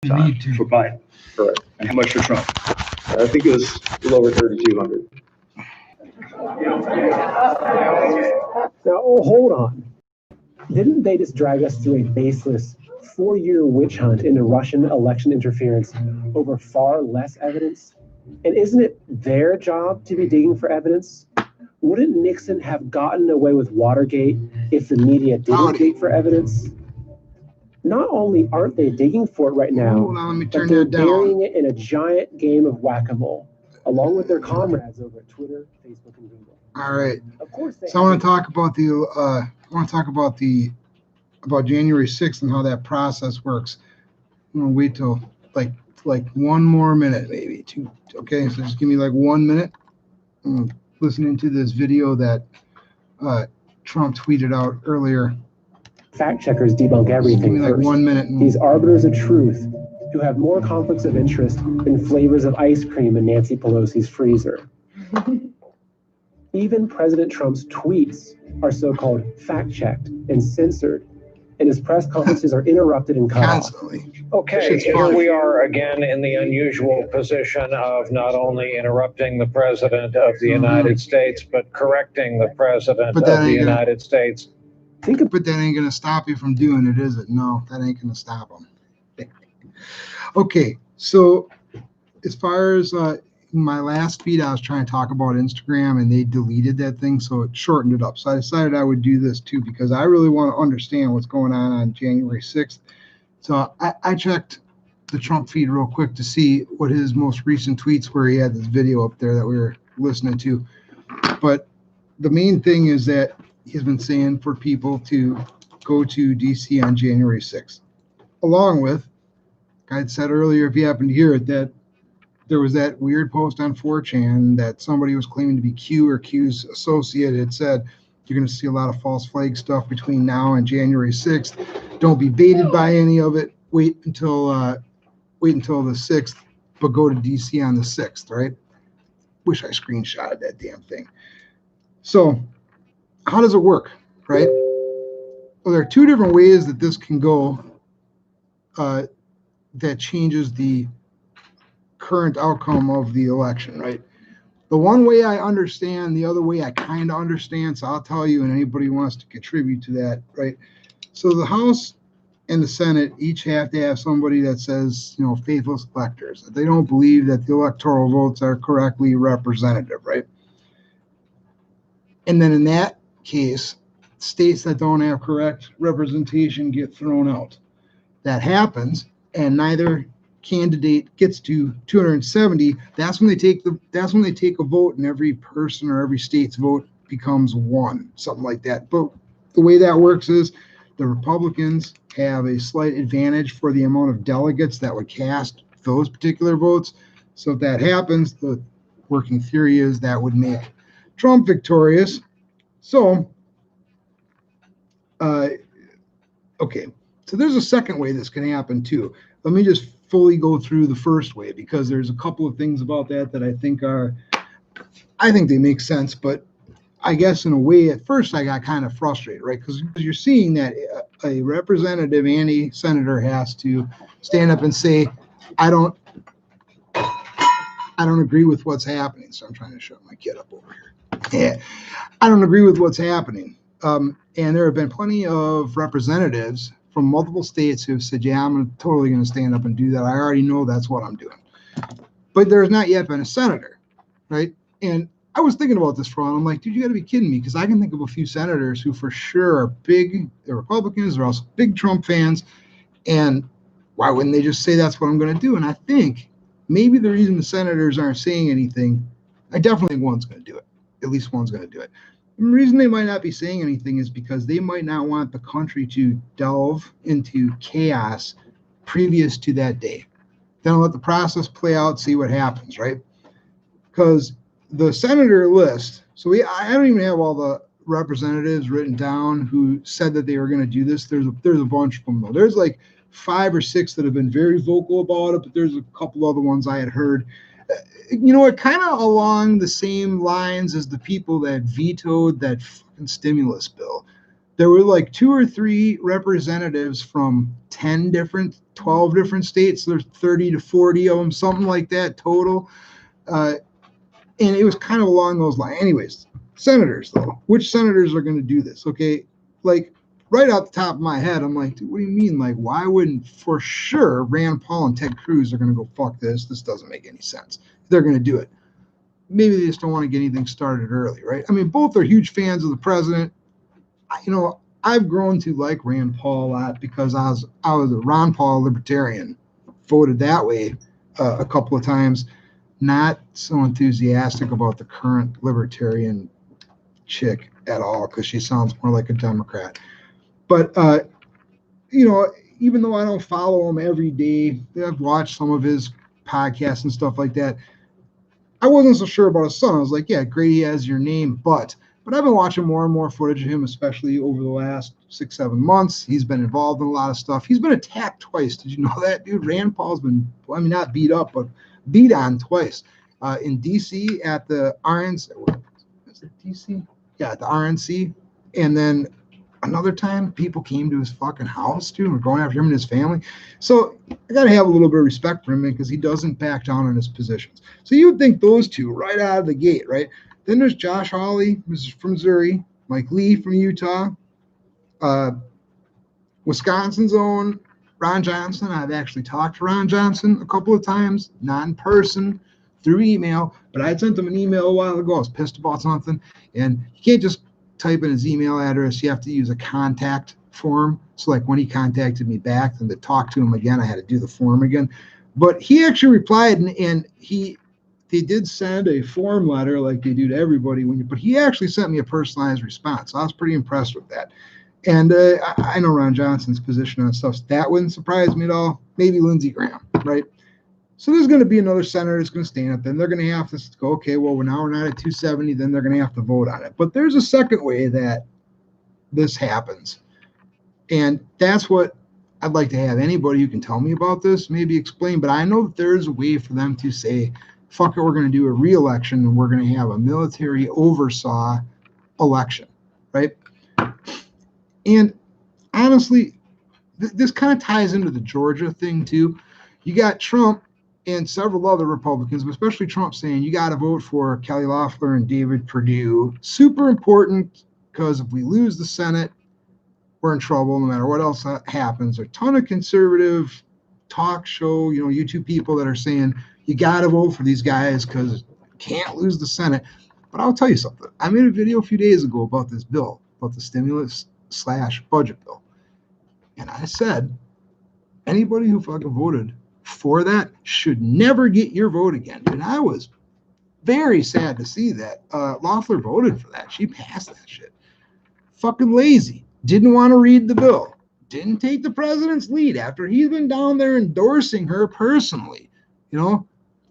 You need to. For Biden. Correct. And how much for Trump? I think it was a little over 3,200. Now, oh, hold on. Didn't they just drag us through a baseless 4-year witch hunt into Russian election interference over far less evidence? And isn't it their job to be digging for evidence? Wouldn't Nixon have gotten away with Watergate if the media didn't dig for evidence? Not only aren't they digging for it right now, but they're burying it in a giant game of whack-a-mole, along with their comrades over at Twitter, Facebook, and Google. All right. Of course, So I want to talk about about January 6th and how that process works. I'm gonna wait till like one more minute, maybe two. Okay, so just give me like 1 minute. I'm listening to this video that Trump tweeted out earlier. Fact checkers debunk everything. Give me like first. 1 minute. These arbiters of truth who have more conflicts of interest than flavors of ice cream in Nancy Pelosi's freezer. Even President Trump's tweets are so-called fact-checked and censored, and his press conferences are interrupted and cut off. Okay, here we are again in the unusual position of not only interrupting the President of the United States, but correcting the President of the United States. But that ain't going to stop you from doing it, is it? No, that ain't going to stop him. Okay, so as far as my last feed, I was trying to talk about Instagram, and they deleted that thing, so it shortened it up. So I decided I would do this too, because I really want to understand what's going on January 6th. So I checked the Trump feed real quick to see what his most recent tweets were. He had this video up there that we were listening to. But the main thing is that he's been saying for people to go to D.C. on January 6th. Along with, I had said earlier, if you happen to hear it, that there was that weird post on 4chan that somebody was claiming to be Q or Q's associate. It said, you're going to see a lot of false flag stuff between now and January 6th. Don't be baited by any of it. Wait until the 6th, but go to DC on the 6th, right? Wish I screenshotted that damn thing. So how does it work, right? Well, there are two different ways that this can go that changes the current outcome of the election, right? The one way I understand, the other way I kind of understand, so I'll tell you, and anybody who wants to contribute to that, right? So the House and the Senate each have to have somebody that says, you know, faithless electors. They don't believe that the electoral votes are correctly representative, right? And then in that case, states that don't have correct representation get thrown out. That happens, and neither candidate gets to 270. That's when they take a vote, and every person or every state's vote becomes one, something like that. But the way that works is the Republicans have a slight advantage for the amount of delegates that would cast those particular votes. So if that happens, the working theory is that would make Trump victorious. So, okay, so there's a second way this can happen too. Let me just fully go through the first way, because there's a couple of things about that I think they make sense, but I guess in a way at first I got kind of frustrated, right? Because you're seeing that a representative and a senator has to stand up and say, I don't agree with what's happening. So I'm trying to shut my kid up over here. Yeah, I don't agree with what's happening. And there have been plenty of representatives from multiple states who've said, yeah, I'm totally going to stand up and do that. I already know that's what I'm doing. But there's not yet been a senator, right? And I was thinking about this for a while. I'm like, dude, you got to be kidding me, because I can think of a few senators who for sure are big, they're Republicans, they're also big Trump fans, and why wouldn't they just say that's what I'm going to do? And I think maybe the reason the senators aren't saying anything, I definitely think one's going to do it. At least one's going to do it. The reason they might not be saying anything is because they might not want the country to delve into chaos previous to that day. Then let the process play out, see what happens, right? Because the senator list, so I don't even have all the representatives written down who said that they were going to do this. There's a bunch of them, though. There's like 5 or 6 that have been very vocal about it, but there's a couple other ones I had heard. You know, it kind of along the same lines as the people that vetoed that fucking stimulus bill. there were like 2 or 3 representatives from 12 different states. There's 30 to 40 of them, something like that total. And it was kind of along those lines. Anyways, senators, though. Which senators are going to do this? Okay, like right off the top of my head, I'm like, dude, what do you mean? Like, why wouldn't, for sure, Rand Paul and Ted Cruz are going to go, fuck this. This doesn't make any sense. They're going to do it. Maybe they just don't want to get anything started early, right? I mean, both are huge fans of the president. You know, I've grown to like Rand Paul a lot because I was a Ron Paul libertarian, voted that way a couple of times. Not so enthusiastic about the current libertarian chick at all because she sounds more like a Democrat. But you know, even though I don't follow him every day, I've watched some of his podcasts and stuff like that. I wasn't so sure about his son. I was like, yeah, great, he has your name, but I've been watching more and more footage of him, especially over the last 6-7 months. He's been involved in a lot of stuff. He's been attacked twice. Did you know that, dude? Rand Paul's been, I mean, not beat up, but beat on twice. In D.C. at the RNC. Is it D.C.? Yeah, at the RNC. And then another time, people came to his fucking house, dude, and were going after him and his family. So I got to have a little bit of respect for him because he doesn't back down on his positions. So you would think those two right out of the gate, right? Then there's Josh Hawley from Missouri, Mike Lee from Utah, Wisconsin's own Ron Johnson. I've actually talked to Ron Johnson a couple of times, not in person, through email, but I had sent him an email a while ago. I was pissed about something, and you can't just type in his email address. You have to use a contact form. So like when he contacted me back, then to talk to him again, I had to do the form again. But he actually replied, and they did send a form letter like they do to everybody but he actually sent me a personalized response. I was pretty impressed with that. And I know Ron Johnson's position on stuff. That wouldn't surprise me at all. Maybe Lindsey Graham, right? So there's going to be another senator that's going to stand up. Then they're going to have to go, okay, well, now we're not at 270. Then they're going to have to vote on it. But there's a second way that this happens. And that's what I'd like to have anybody who can tell me about this, maybe explain. But I know that there is a way for them to say, fuck it, we're going to do a re-election and we're going to have a military oversaw election, right? And honestly, this kind of ties into the Georgia thing too. You got Trump and several other Republicans, but especially Trump, saying you got to vote for Kelly Loeffler and David Perdue. Super important because if we lose the Senate, we're in trouble no matter what else happens. A ton of conservative talk show, YouTube people that are saying you got to vote for these guys because can't lose the Senate. But I'll tell you something. I made a video a few days ago about this bill, about the stimulus/budget bill. And I said, anybody who fucking voted for that should never get your vote again. And I was very sad to see that Loeffler voted for that. She passed that shit. Fucking lazy. Didn't want to read the bill. Didn't take the president's lead after he's been down there endorsing her personally.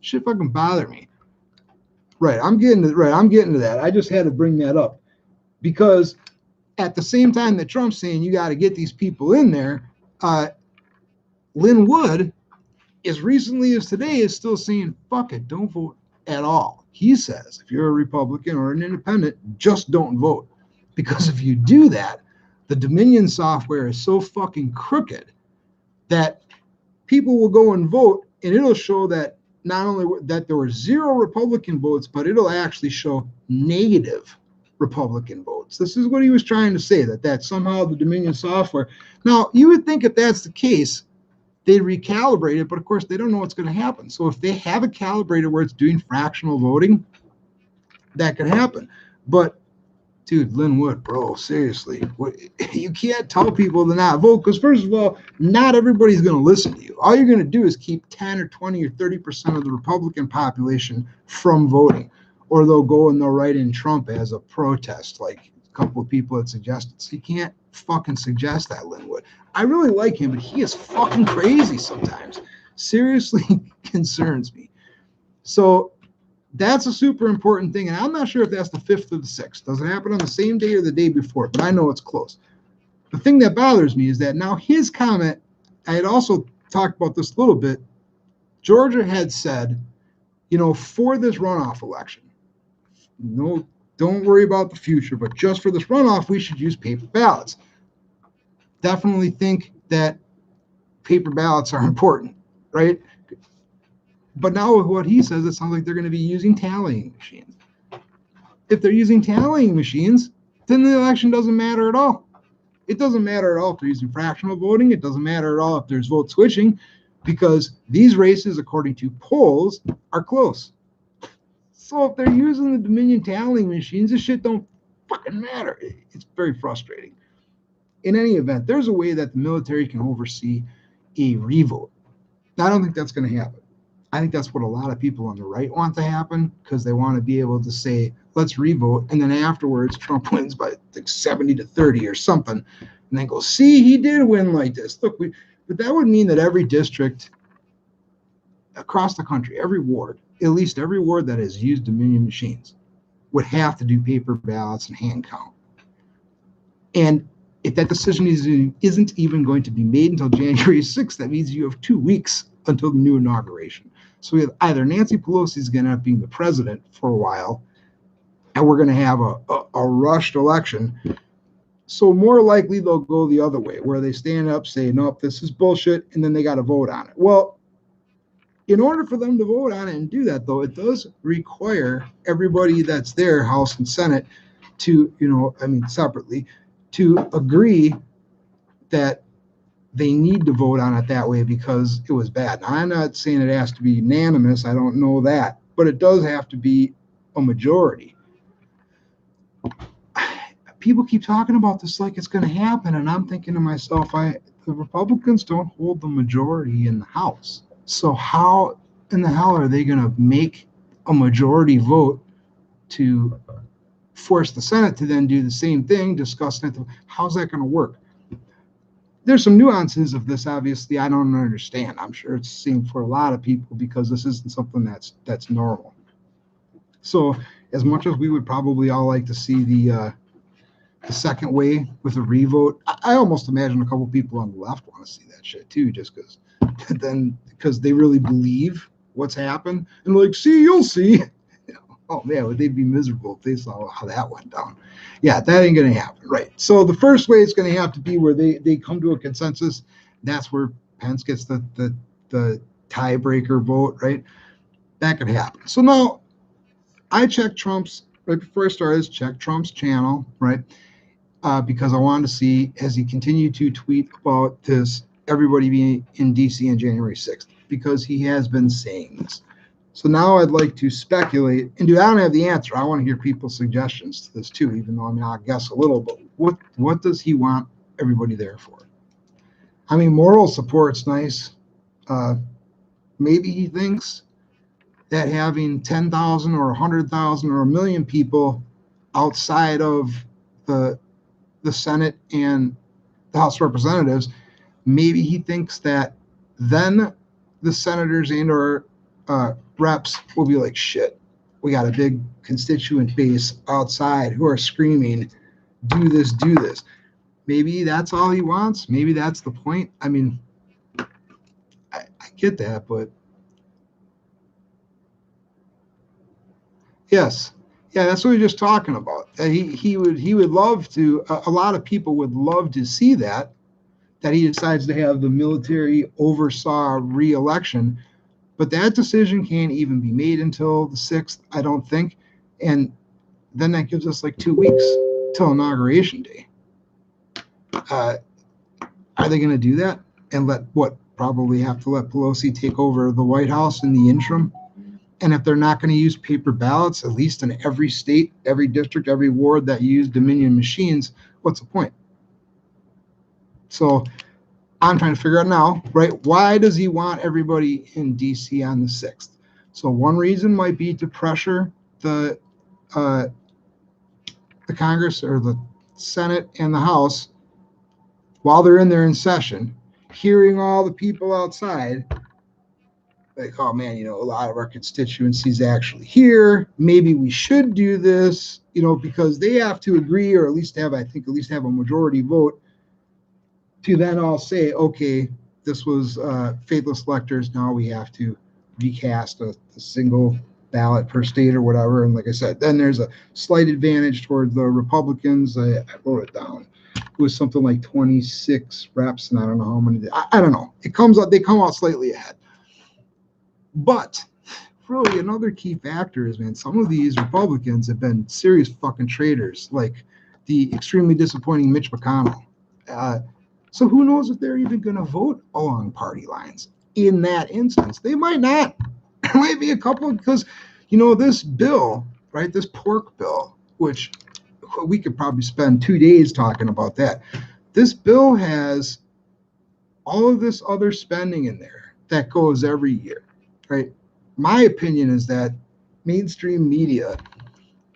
Shit fucking bothered me. Right, I'm getting to that. I just had to bring that up because at the same time that Trump's saying you got to get these people in there, Lynn Wood, as recently as today, is still saying, fuck it, don't vote at all. He says, if you're a Republican or an independent, just don't vote. Because if you do that, the Dominion software is so fucking crooked that people will go and vote, and it'll show that not only that there were 0 Republican votes, but it'll actually show negative Republican votes. This is what he was trying to say, that somehow the Dominion software. Now, you would think if that's the case, they'd recalibrate it, but of course they don't know what's going to happen. So if they have it calibrated where it's doing fractional voting, that could happen. But dude, Lynn Wood, bro, seriously, you can't tell people to not vote because, first of all, not everybody's going to listen to you. All you're going to do is keep 10 or 20 or 30% of the Republican population from voting, or they'll go and they'll write in Trump as a protest, like a couple of people had suggested. So you can't fucking suggest that, Lynn Wood. I really like him, but he is fucking crazy sometimes. Seriously concerns me. So that's a super important thing, and I'm not sure if that's the 5th or the 6th. Does it happen on the same day or the day before? But I know it's close. The thing that bothers me is that now his comment, I had also talked about this a little bit. Georgia had said, for this runoff election, no Don't worry about the future, but just for this runoff, we should use paper ballots. Definitely think that paper ballots are important, right? But now with what he says, it sounds like they're going to be using tallying machines. If they're using tallying machines, then the election doesn't matter at all. It doesn't matter at all if they're using fractional voting. It doesn't matter at all if there's vote switching, because these races, according to polls, are close. So if they're using the Dominion tallying machines, this shit don't fucking matter. It's very frustrating. In any event, there's a way that the military can oversee a revote. Now, I don't think that's going to happen. I think that's what a lot of people on the right want to happen, because they want to be able to say, let's revote, and then afterwards Trump wins by like 70-30 or something, and then go, see, he did win like this. Look, but that would mean that every district across the country, every ward, at least every ward that has used Dominion machines, would have to do paper ballots and hand count. And if that decision isn't even going to be made until January 6th, that means you have 2 weeks until the new inauguration. So we have either Nancy Pelosi is going to end up being the president for a while, and we're going to have a rushed election. So more likely they'll go the other way, where they stand up, say, nope, this is bullshit, and then they got to vote on it. Well, in order for them to vote on it and do that, though, it does require everybody that's there, House and Senate, to, separately, to agree that they need to vote on it that way because it was bad. Now, I'm not saying it has to be unanimous. I don't know that. But it does have to be a majority. People keep talking about this like it's going to happen, and I'm thinking to myself, the Republicans don't hold the majority in the House. So how in the hell are they going to make a majority vote to force the Senate to then do the same thing, discuss it? How's that going to work? There's some nuances of this, obviously, I don't understand. I'm sure it's the same for a lot of people because this isn't something that's normal. So as much as we would probably all like to see the second way with a revote, I almost imagine a couple people on the left want to see that shit too, just because they really believe what's happened and like, see, you'll see. Oh man, would they be miserable if they saw how that went down? Yeah, that ain't gonna happen, right? So the first way it's gonna have to be where they come to a consensus. That's where Pence gets the tiebreaker vote, right? That could happen. So now I checked Trump's right before I started. Check Trump's channel, right? Because I wanted to see, has he continued to tweet about this, everybody being in DC on January 6th, because he has been saying this. So now I'd like to speculate, and I don't have the answer. I want to hear people's suggestions to this too, even though I'll guess a little, but what does he want everybody there for? I mean, moral support's nice. Maybe he thinks that having 10,000 or 100,000 or 1 million people outside of the Senate and the House of Representatives, maybe he thinks that then the senators and or reps will be like, shit, we got a big constituent base outside who are screaming, do this, do this. Maybe that's all he wants. Maybe that's the point. I mean, I get that, but yes. Yeah, that's what we were just talking about. He would love to, a lot of people would love to see that he decides to have the military oversaw re-election. But that decision can't even be made until the 6th, I don't think. And then that gives us like 2 weeks till Inauguration Day. Are they going to do that? And probably have to let Pelosi take over the White House in the interim? And if they're not going to use paper ballots, at least in every state, every district, every ward that use Dominion machines, what's the point? So I'm trying to figure out now, right? Why does he want everybody in DC on the 6th? So one reason might be to pressure the Congress or the Senate and the House while they're in there in session, hearing all the people outside, like, oh man, a lot of our constituencies actually here. Maybe we should do this, because they have to agree, or at least have a majority vote to then all say, okay, this was faithless electors. Now we have to recast a single ballot per state or whatever. And like I said, then there's a slight advantage toward the Republicans. I wrote it down. It was something like 26 reps, and I don't know how many. I don't know. It comes out. They come out slightly ahead. But really, another key factor is, man, some of these Republicans have been serious fucking traitors, like the extremely disappointing Mitch McConnell. So who knows if they're even going to vote along party lines in that instance? They might not. There might be a couple, because, this bill, right, this pork bill, which we could probably spend 2 days talking about that. This bill has all of this other spending in there that goes every year, right? My opinion is that mainstream media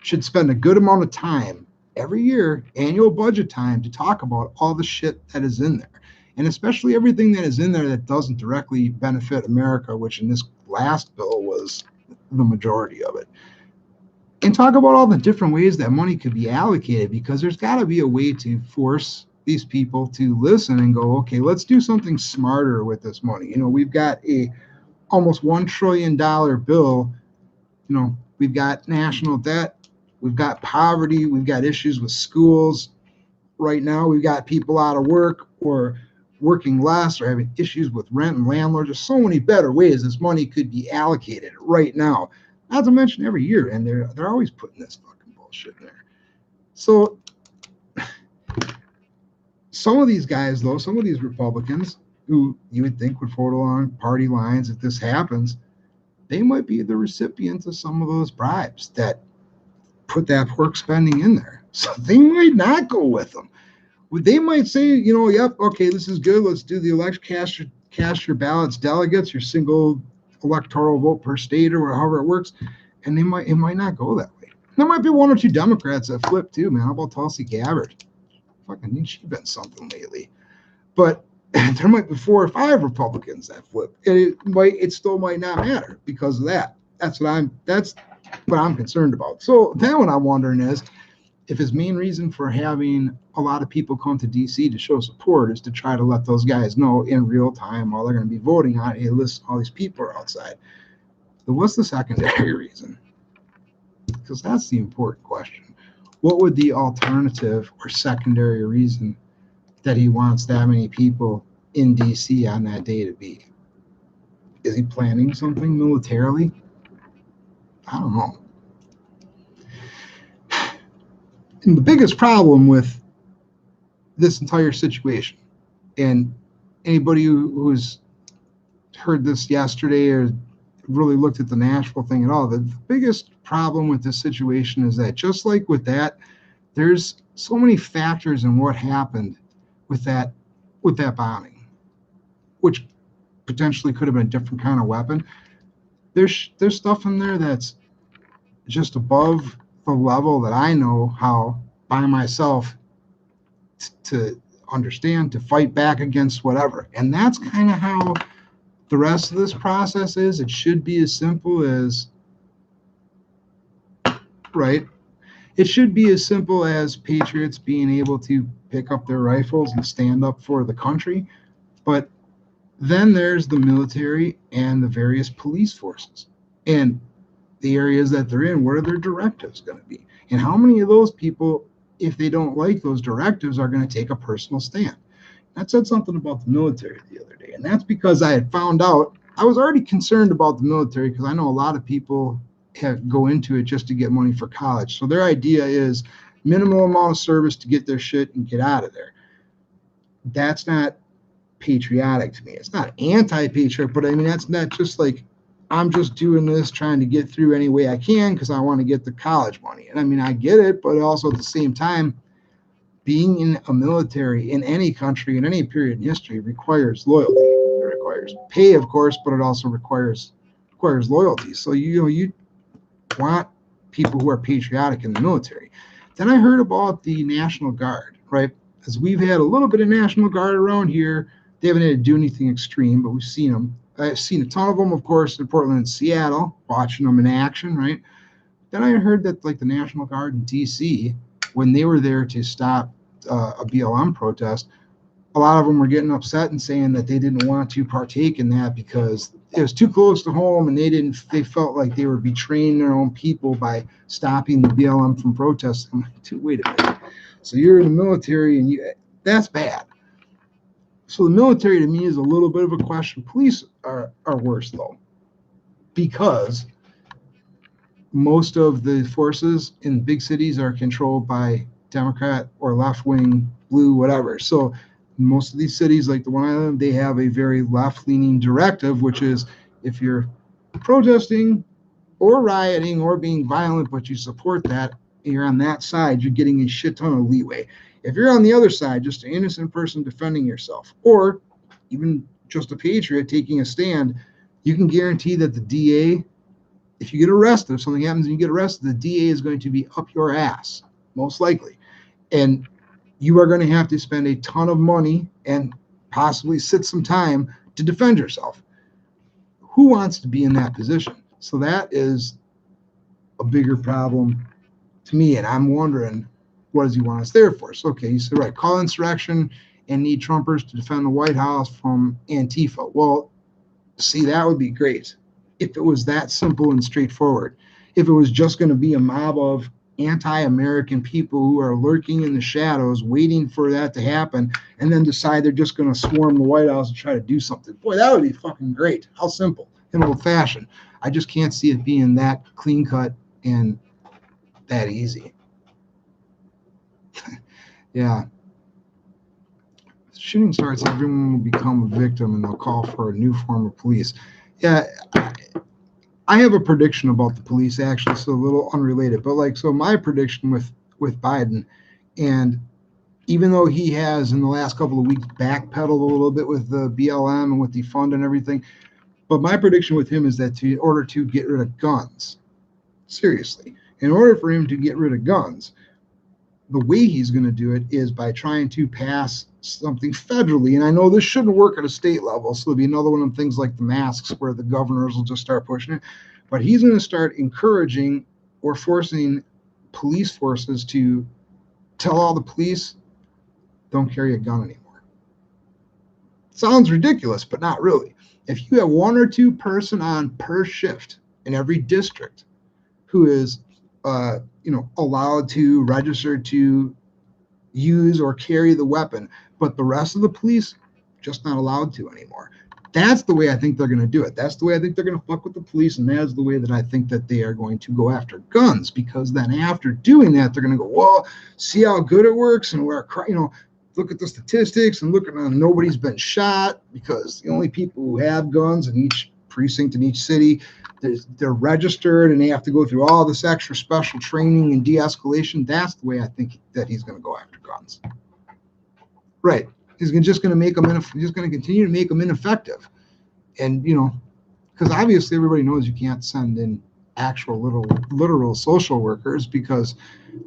should spend a good amount of time every year, annual budget time, to talk about all the shit that is in there. And especially everything that is in there that doesn't directly benefit America, which in this last bill was the majority of it. And talk about all the different ways that money could be allocated, because there's got to be a way to force these people to listen and go, okay, let's do something smarter with this money. We've got a almost $1 trillion bill. We've got national debt. We've got poverty. We've got issues with schools. Right now, we've got people out of work or working less or having issues with rent and landlords. There's so many better ways this money could be allocated right now. Not to mention every year, and they're always putting this fucking bullshit in there. So some of these guys, though, some of these Republicans who you would think would vote along party lines if this happens, they might be the recipients of some of those bribes that put that pork spending in there. So they might not go with them. They might say, yep, okay, this is good. Let's do the election, cast your ballots, delegates, your single electoral vote per state or however it works. And it might not go that way. There might be 1 or 2 Democrats that flip too, man. How about Tulsi Gabbard? Fucking she's been something lately. But there might be 4 or 5 Republicans that flip. And it still might not matter because of that. That's what I'm concerned about. So then what I'm wondering is, if his main reason for having a lot of people come to DC to show support is to try to let those guys know in real time while they're going to be voting on, hey, listen, all these people are outside. But what's the secondary reason? Because that's the important question. What would the alternative or secondary reason that he wants that many people in DC on that day to be? Is he planning something militarily? I don't know. And the biggest problem with this entire situation, and anybody who's heard this yesterday or really looked at the Nashville thing at all, the biggest problem with this situation is that, just like with that, there's so many factors in what happened with that bombing, which potentially could have been a different kind of weapon. There's stuff in there that's just above the level that I know how by myself to understand, to fight back against whatever. And that's kind of how the rest of this process is. It should be as simple as, right? It should be as simple as patriots being able to pick up their rifles and stand up for the country. But then there's the military and the various police forces. And the areas that they're in, what are their directives going to be? And how many of those people, if they don't like those directives, are going to take a personal stand? I said something about the military the other day, and that's because I had found out, I was already concerned about the military because I know a lot of people go into it just to get money for college. So their idea is minimal amount of service to get their shit and get out of there. That's not patriotic to me. It's not anti-patriotic, but I mean, that's not just like, I'm just doing this trying to get through any way I can because I want to get the college money. And I mean, I get it, but also at the same time, being in a military in any country in any period in history requires loyalty. It requires pay, of course, but it also requires loyalty. So you want people who are patriotic in the military. Then I heard about the National Guard, right? Because we've had a little bit of National Guard around here. They haven't had to do anything extreme, but we've seen them. I've seen a ton of them, of course, in Portland and Seattle, watching them in action, right? Then I heard that, like, the National Guard in D.C., when they were there to stop a BLM protest, a lot of them were getting upset and saying that they didn't want to partake in that because it was too close to home, and they felt like they were betraying their own people by stopping the BLM from protesting. I'm like, wait a minute. So you're in the military, and that's bad. So the military to me is a little bit of a question. Police are worse though, because most of the forces in big cities are controlled by Democrat or left-wing, blue, whatever. So most of these cities, like the one I live in, they have a very left-leaning directive, which is if you're protesting or rioting or being violent, but you support that, and you're on that side, you're getting a shit ton of leeway. If you're on the other side, just an innocent person defending yourself, or even just a patriot taking a stand, you can guarantee that the DA, if you get arrested, if something happens and you get arrested, the DA is going to be up your ass, most likely. And you are going to have to spend a ton of money and possibly sit some time to defend yourself. Who wants to be in that position? So that is a bigger problem to me, and I'm wondering, what does he want us there for? So, okay, you said, right, call insurrection and need Trumpers to defend the White House from Antifa. Well, see, that would be great if it was that simple and straightforward. If it was just going to be a mob of anti-American people who are lurking in the shadows, waiting for that to happen, and then decide they're just going to swarm the White House and try to do something. Boy, that would be fucking great. How simple and old-fashioned. I just can't see it being that clean-cut and that easy. Yeah. Shooting starts, everyone will become a victim and they'll call for a new form of police. Yeah, I have a prediction about the police, actually, so a little unrelated. But like, so my prediction with Biden, and even though he has in the last couple of weeks backpedaled a little bit with the BLM and with the fund and everything, but my prediction with him is that in order to get rid of guns, seriously, in order for him to get rid of guns, the way he's going to do it is by trying to pass something federally. And I know this shouldn't work at a state level, so there'll be another one of things like the masks where the governors will just start pushing it. But he's going to start encouraging or forcing police forces to tell all the police, don't carry a gun anymore. Sounds ridiculous, but not really. If you have one or two person on per shift in every district who is allowed to register to use or carry the weapon, but the rest of the police just not allowed to anymore. That's the way I think they're going to do it. That's the way I think they're going to fuck with the police, and that is the way that I think that they are going to go after guns, because then after doing that, they're going to go, well, see how good it works, and look at the statistics, and look at nobody's been shot, because the only people who have guns in each precinct in each city, they're registered, and they have to go through all this extra special training and de-escalation. That's the way I think that he's going to go after guns. Right. He's just going to make them he's just going to continue to make them ineffective. And, because obviously everybody knows you can't send in actual literal social workers, because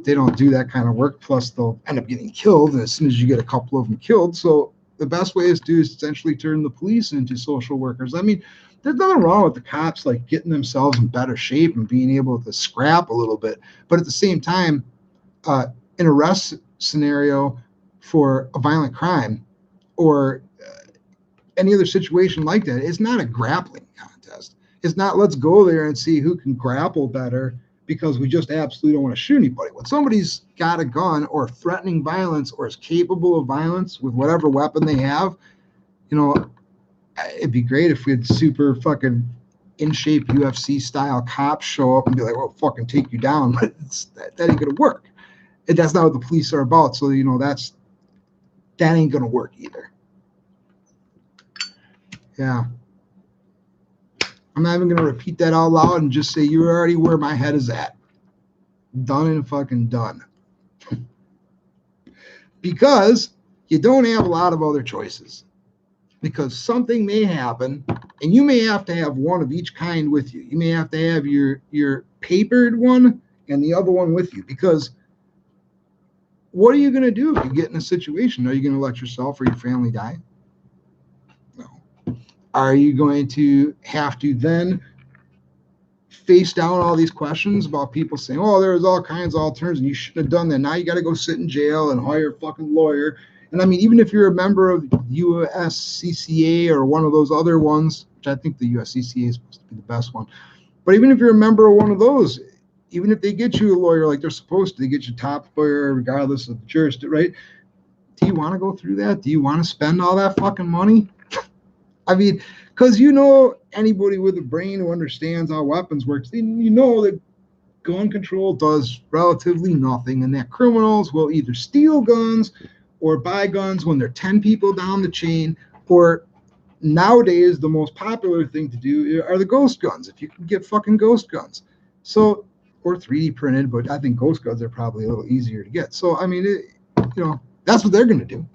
they don't do that kind of work. Plus, they'll end up getting killed, and as soon as you get a couple of them killed. So the best way is to essentially turn the police into social workers. I mean, there's nothing wrong with the cops like getting themselves in better shape and being able to scrap a little bit. But at the same time, an arrest scenario for a violent crime or any other situation like that is not a grappling contest. It's not let's go there and see who can grapple better, because we just absolutely don't want to shoot anybody. When somebody's got a gun or threatening violence or is capable of violence with whatever weapon they have, it'd be great if we had super fucking in shape UFC style cops show up and be like, well, fucking take you down. But that ain't gonna work. That's not what the police are about. So that ain't gonna work either. Yeah. I'm not even gonna repeat that out loud and just say you're already where my head is at. Done and fucking done. Because you don't have a lot of other choices. Because something may happen, and you may have to have one of each kind with you. You may have to have your papered one and the other one with you. Because what are you going to do if you get in a situation? Are you going to let yourself or your family die? No. Are you going to have to then face down all these questions about people saying, oh, there's all kinds of alternatives and you shouldn't have done that. Now you got to go sit in jail and hire a fucking lawyer And I mean, even if you're a member of USCCA or one of those other ones, which I think the USCCA is supposed to be the best one, but even if you're a member of one of those, even if they get you a lawyer like they're supposed to, they get you top lawyer regardless of the jurisdiction, right? Do you want to go through that? Do you want to spend all that fucking money? I mean, because anybody with a brain who understands how weapons works, you know that gun control does relatively nothing, and that criminals will either steal guns or buy guns when they're 10 people down the chain, or nowadays the most popular thing to do are the ghost guns, if you can get fucking ghost guns. So, or 3D printed, but I think ghost guns are probably a little easier to get. So, I mean, that's what they're going to do.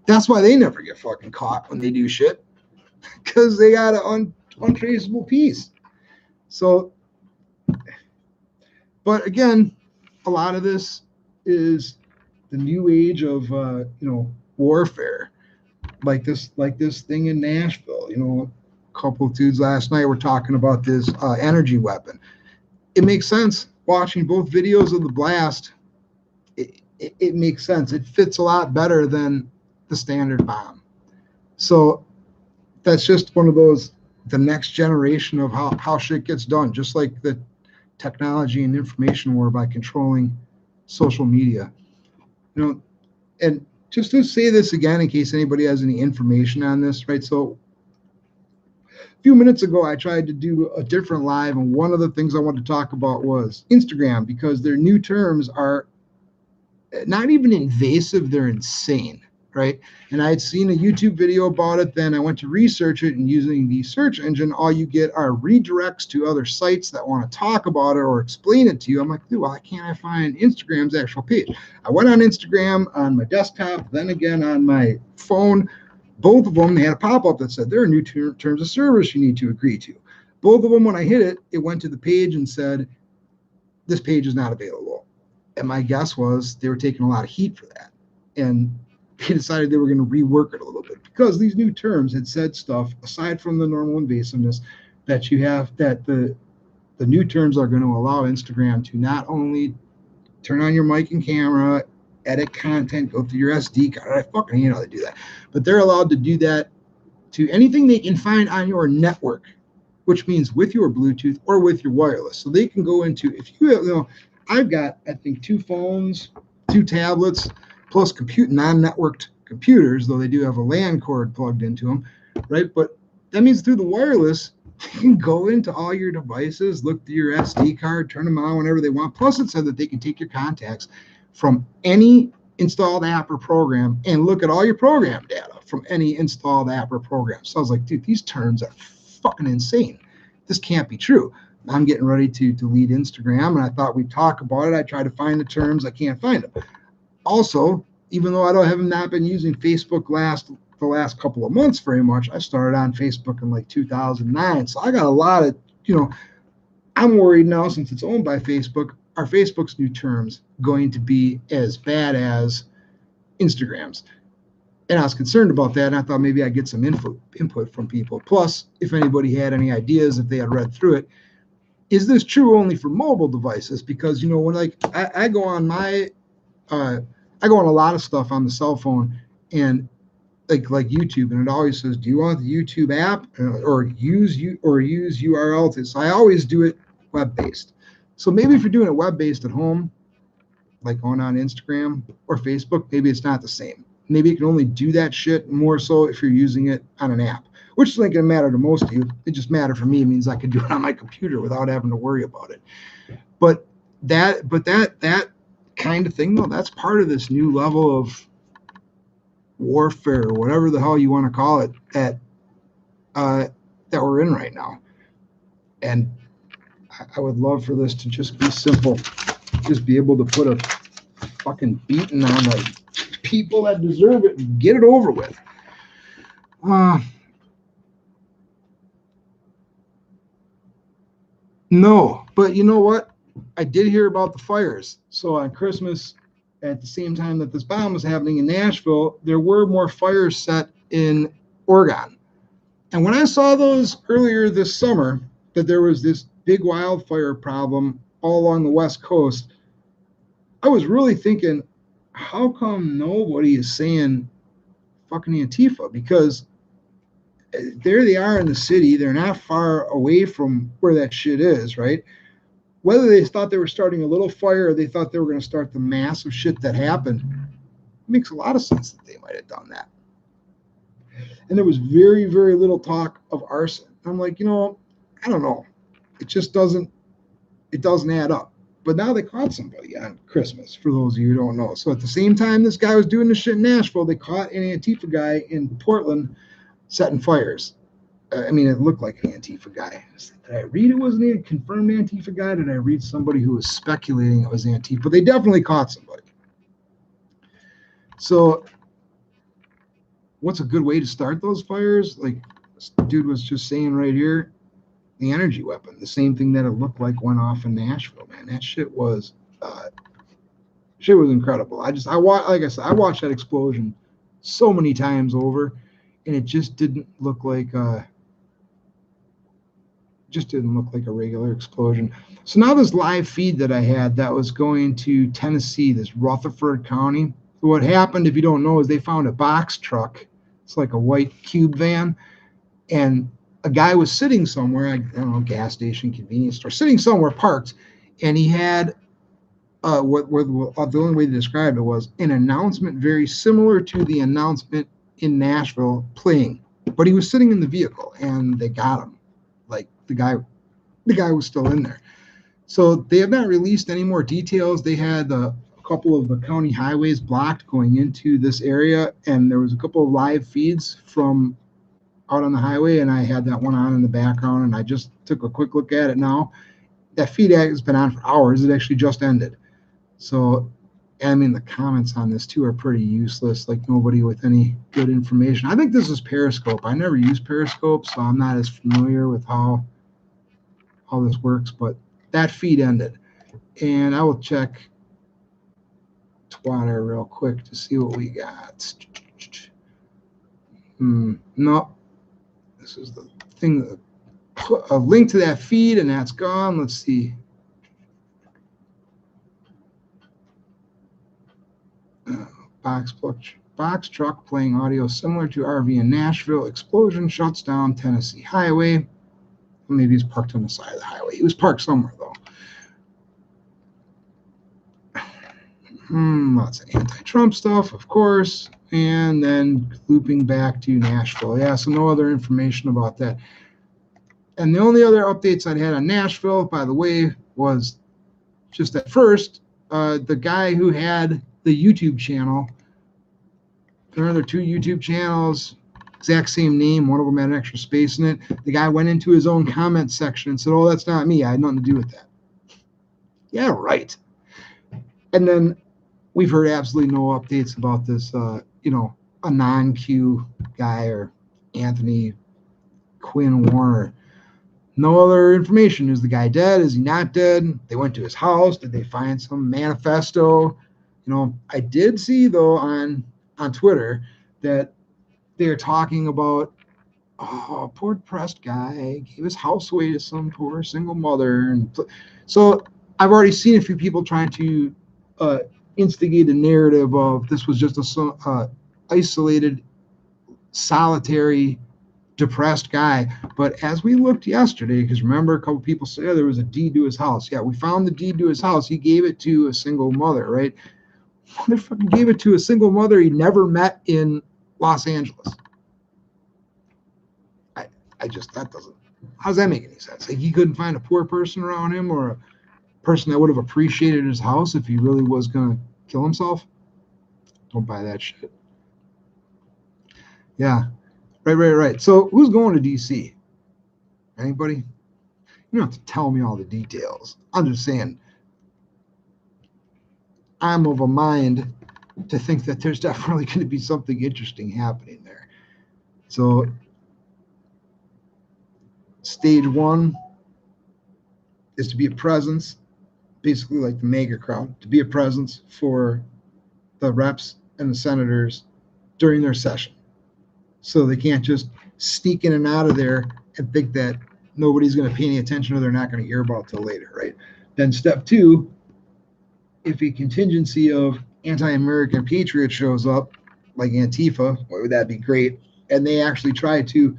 That's why they never get fucking caught when they do shit, because they got an untraceable piece. So, but again, a lot of this is the new age of warfare, like this thing in Nashville. A couple of dudes last night were talking about this energy weapon. It makes sense watching both videos of the blast. It makes sense. It fits a lot better than the standard bomb. So that's just one of those, the next generation of how shit gets done, just like the technology and information war by controlling social media. And just to say this again, in case anybody has any information on this, right? So a few minutes ago, I tried to do a different live, and one of the things I wanted to talk about was Instagram, because their new terms are not even invasive, they're insane, right? And I had seen a YouTube video about it, then I went to research it, and using the search engine, all you get are redirects to other sites that want to talk about it or explain it to you. I'm like, dude, why can't I find Instagram's actual page? I went on Instagram on my desktop, then again on my phone. Both of them, they had a pop-up that said, there are new terms of service you need to agree to. Both of them, when I hit it, it went to the page and said, this page is not available. And my guess was they were taking a lot of heat for that. And they decided they were going to rework it a little bit, because these new terms had said stuff, aside from the normal invasiveness, that you have, that the new terms are going to allow Instagram to not only turn on your mic and camera, edit content, go through your SD card. I fucking hate how they do that. But they're allowed to do that to anything they can find on your network, which means with your Bluetooth or with your wireless. So they can go into, if you have, I've got, I think, 2 phones, 2 tablets, plus non-networked computers, though they do have a LAN cord plugged into them, right? But that means through the wireless, you can go into all your devices, look through your SD card, turn them on whenever they want. Plus, it said that they can take your contacts from any installed app or program and look at all your program data from any installed app or program. So I was like, dude, these terms are fucking insane. This can't be true. I'm getting ready to delete Instagram, and I thought we'd talk about it. I tried to find the terms. I can't find them. Also, even though I have not been using Facebook the last couple of months very much, I started on Facebook in like 2009. So I got a lot of, I'm worried now, since it's owned by Facebook, are Facebook's new terms going to be as bad as Instagram's? And I was concerned about that, and I thought maybe I'd get some input from people. Plus, if anybody had any ideas, if they had read through it, is this true only for mobile devices? Because, when I go on I go on a lot of stuff on the cell phone, and like YouTube, and it always says, do you want the YouTube app or use URL? So I always do it web-based. So maybe if you're doing it web-based at home, like going on Instagram or Facebook, maybe it's not the same. Maybe you can only do that shit more so if you're using it on an app, which is not going to matter to most of you. It just matter for me. It means I can do it on my computer without having to worry about it. But that kind of thing, though, that's part of this new level of warfare, or whatever the hell you want to call it, that we're in right now. And I would love for this to just be simple, just be able to put a fucking beating on the people that deserve it and get it over with. No, but you know what? I did hear about the fires. So on Christmas, at the same time that this bomb was happening in Nashville, there were more fires set in Oregon. And when I saw those earlier this summer, that there was this big wildfire problem all along the West Coast, I was really thinking, how come nobody is saying fucking Antifa, because there they are in the city. They're not far away from where that shit is, right? Whether they thought they were starting a little fire or they thought they were going to start the massive shit that happened, it makes a lot of sense that they might have done that. And there was very, very little talk of arson. I'm like, I don't know. It just doesn't add up. But now they caught somebody on Christmas, for those of you who don't know. So at the same time this guy was doing this shit in Nashville, they caught an Antifa guy in Portland setting fires. I mean, it looked like an Antifa guy. Did I read it was a confirmed Antifa guy? Did I read somebody who was speculating it was Antifa? But they definitely caught somebody. So what's a good way to start those fires? Like this dude was just saying right here, the energy weapon, the same thing that it looked like went off in Nashville, man. That shit was incredible. I watched that explosion so many times over, and it just didn't look like a regular explosion. So now this live feed that I had that was going to Tennessee, this Rutherford County. What happened, if you don't know, is they found a box truck. It's like a white cube van, and a guy was sitting somewhere, I don't know, gas station, convenience store, sitting somewhere parked, and he had the only way to describe it was an announcement very similar to the announcement in Nashville playing, but he was sitting in the vehicle, and they got him. Like the guy was still in there. So they have not released any more details. They had a couple of the county highways blocked going into this area, and there was a couple of live feeds from out on the highway, and I had that one on in the background, and I just took a quick look at it now. That feed has been on for hours. It actually just ended. So, I mean, the comments on this too are pretty useless, like nobody with any good information. I think this is Periscope. I never use Periscope, so I'm not as familiar with how this works, but that feed ended. And I will check twatter real quick to see what we got. No. This is the thing that put a link to that feed, and that's gone. Let's see. Box truck playing audio similar to RV in Nashville. Explosion shuts down Tennessee highway. Maybe he's parked on the side of the highway. He was parked somewhere, though. Lots of anti-Trump stuff, of course. And then looping back to Nashville. Yeah, so no other information about that. And the only other updates I'd had on Nashville, by the way, was just at first, the guy who had the YouTube channel, there are two YouTube channels, exact same name, one of them had an extra space in it. The guy went into his own comment section and said, "Oh, that's not me. I had nothing to do with that." Yeah, right. And then we've heard absolutely no updates about this, a non-Q guy or Anthony Quinn Warner. No other information. Is the guy dead? Is he not dead? They went to his house. Did they find some manifesto? I did see, though, on Twitter that they're talking about, oh, poor depressed guy gave his house away to some poor single mother. And so I've already seen a few people trying to instigate a narrative of this was just a isolated, solitary, depressed guy. But as we looked yesterday, because remember, a couple people said, there was a deed to his house. Yeah, we found the deed to his house. He gave it to a single mother, right? Motherfucker gave it to a single mother he never met in Los Angeles. That doesn't, how does that make any sense? Like, he couldn't find a poor person around him or a person that would have appreciated his house if he really was going to kill himself? Don't buy that shit. Yeah. Right. So who's going to DC? Anybody? You don't have to tell me all the details. I'm just saying, I'm of a mind to think that there's definitely going to be something interesting happening there. So stage one is to be a presence, basically like the MAGA crowd, to be a presence for the reps and the senators during their session. So they can't just sneak in and out of there and think that nobody's going to pay any attention or they're not going to hear about it till later, right? Then step two, if a contingency of anti-American patriots shows up, like Antifa, would that be great? And they actually try to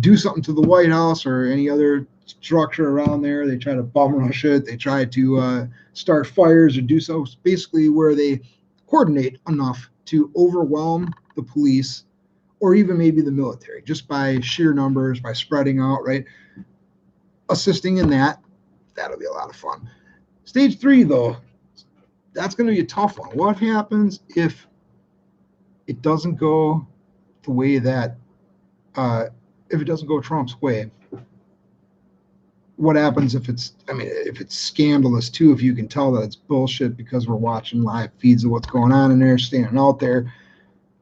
do something to the White House or any other structure around there. They try to bum rush it. They try to start fires or do so, basically where they coordinate enough to overwhelm the police or even maybe the military, just by sheer numbers, by spreading out, right? Assisting in that, that'll be a lot of fun. Stage 3, though, that's going to be a tough one. What happens if it doesn't go the way that, if it doesn't go Trump's way? What happens if it's, if it's scandalous too, if you can tell that it's bullshit because we're watching live feeds of what's going on in there, standing out there.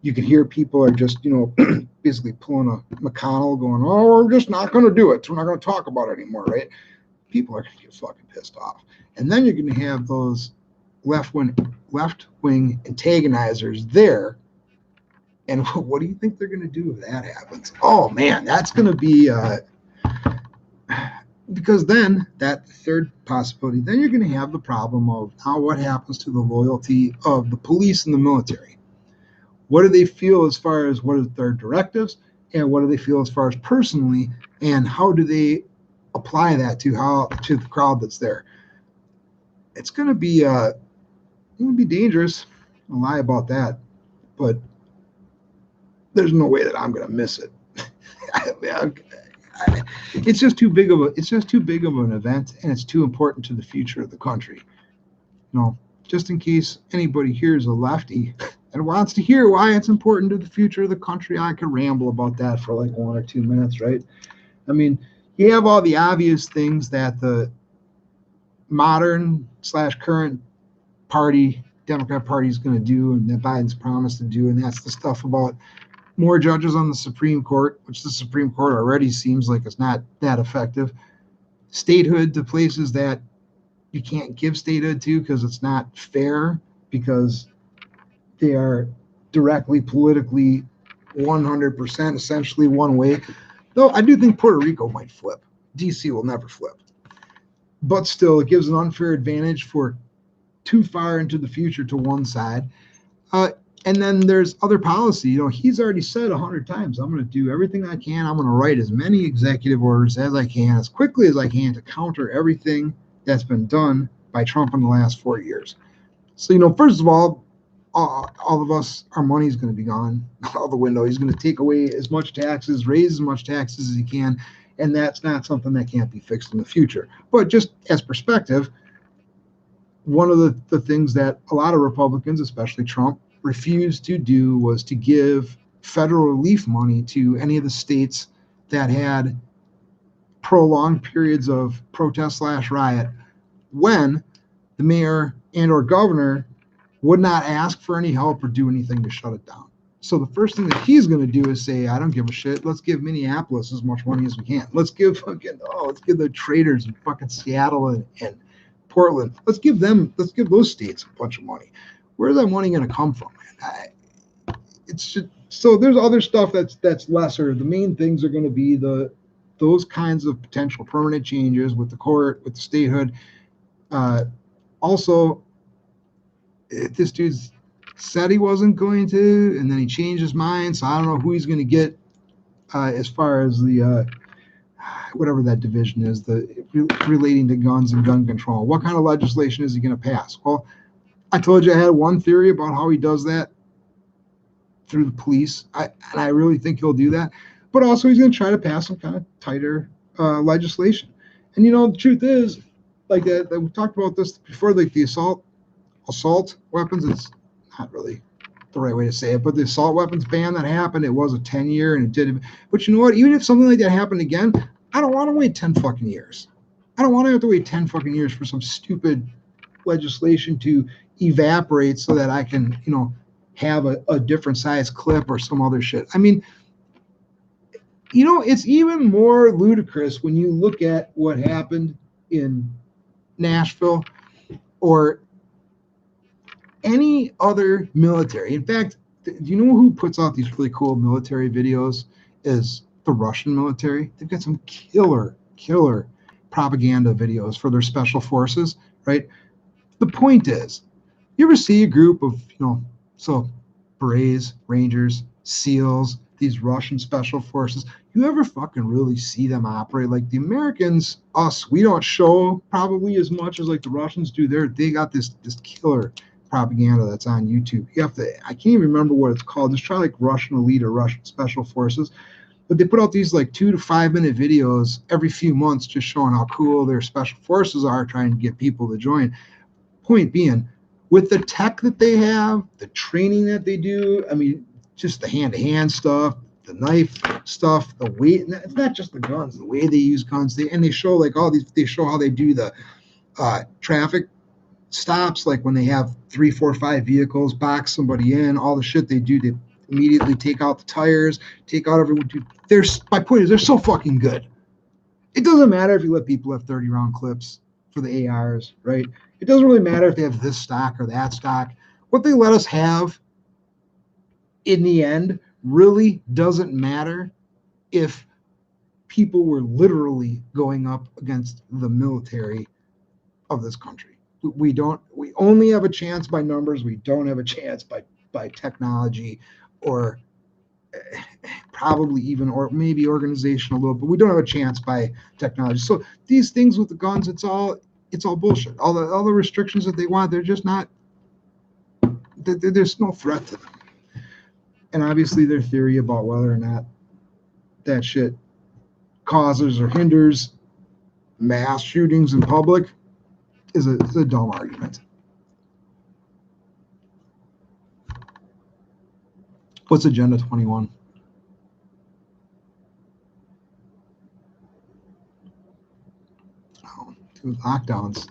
You can hear people are just, basically pulling a McConnell going, oh, we're just not going to do it. We're not going to talk about it anymore, right? People are going to get fucking pissed off. And then you're going to have those left-wing antagonizers there. And what do you think they're going to do if that happens? Oh, man, that's going to be, because then that third possibility, then you're going to have the problem of now what happens to the loyalty of the police and the military. What do they feel as far as what are their directives, and what do they feel as far as personally, and how do they apply that to the crowd that's there? It's going to be dangerous. I'll lie about that, but there's no way that I'm going to miss it. It's just too big of an event, and it's too important to the future of the country. Just in case anybody here is a lefty and wants to hear why it's important to the future of the country, I could ramble about that for like 1 or 2 minutes, right? You have all the obvious things that the modern / current party, Democrat Party, is going to do, and that Biden's promised to do, and that's the stuff about more judges on the Supreme Court, which the Supreme Court already seems like it's not that effective. Statehood to places that you can't give statehood to because it's not fair, because they are directly politically 100% essentially one way. Though I do think Puerto Rico might flip. DC will never flip. But still, it gives an unfair advantage for too far into the future to one side. And then there's other policy. He's already said 100 times, I'm going to do everything I can. I'm going to write as many executive orders as I can, as quickly as I can, to counter everything that's been done by Trump in the last 4 years. So, first of all of us, our money's going to be gone out the window. He's going to take away as much taxes, raise as much taxes as he can, and that's not something that can't be fixed in the future. But just as perspective, one of the things that a lot of Republicans, especially Trump, refused to do was to give federal relief money to any of the states that had prolonged periods of protest / riot, when the mayor and or governor would not ask for any help or do anything to shut it down. So the first thing that he's going to do is say, I don't give a shit. Let's give Minneapolis as much money as we can. Let's give the traders in fucking Seattle and Portland. Let's give those states a bunch of money. Where's that money going to come from, man? So there's other stuff that's lesser. The main things are going to be those kinds of potential permanent changes with the court, with the statehood. Also, if this dude's said he wasn't going to, and then he changed his mind, so I don't know who he's going to get as far as the whatever that division is, the relating to guns and gun control. What kind of legislation is he going to pass? Well, I told you I had one theory about how he does that through the police, and I really think he'll do that. But also, he's going to try to pass some kind of tighter legislation. And the truth is, like that we talked about this before, like the assault weapons. It's not really the right way to say it, but the assault weapons ban that happened, it was a 10-year, and it did. But you know what? Even if something like that happened again, I don't want to wait 10 fucking years. I don't want to have to wait 10 fucking years for some stupid legislation to evaporate so that I can, have a different size clip or some other shit. It's even more ludicrous when you look at what happened in Nashville or any other military. In fact, do you know who puts out these really cool military videos? Is the Russian military. They've got some killer propaganda videos for their special forces, right? The point is, you ever see a group of, so Berets, Rangers, SEALs, these Russian special forces. You ever fucking really see them operate? Like the Americans, us, we don't show probably as much as like the Russians do. They got this killer propaganda that's on YouTube. You have to, I can't even remember what it's called. Just try like Russian elite or Russian special forces. But they put out these like 2 to 5 minute videos every few months just showing how cool their special forces are, trying to get people to join. Point being, with the tech that they have, the training that they do, I mean, just the hand-to-hand stuff, the knife stuff, the weight, it's not just the guns, the way they use guns. They show like all these, they show how they do the traffic stops, like when they have 3, 4, 5 vehicles, box somebody in, all the shit they do, they immediately take out the tires, take out everyone. My point is, they're so fucking good. It doesn't matter if you let people have 30-round clips for the ARs, right? It doesn't really matter if they have this stock or that stock. What they let us have in the end really doesn't matter if people were literally going up against the military of this country. We only have a chance by numbers. We don't have a chance by technology, or probably even, or maybe organization a little, but we don't have a chance by technology. So these things with the guns, it's all bullshit. All the restrictions that they want, they're just not, there's no threat to them. And obviously their theory about whether or not that shit causes or hinders mass shootings in public is a dumb argument. What's Agenda 21? Oh, dude, lockdowns,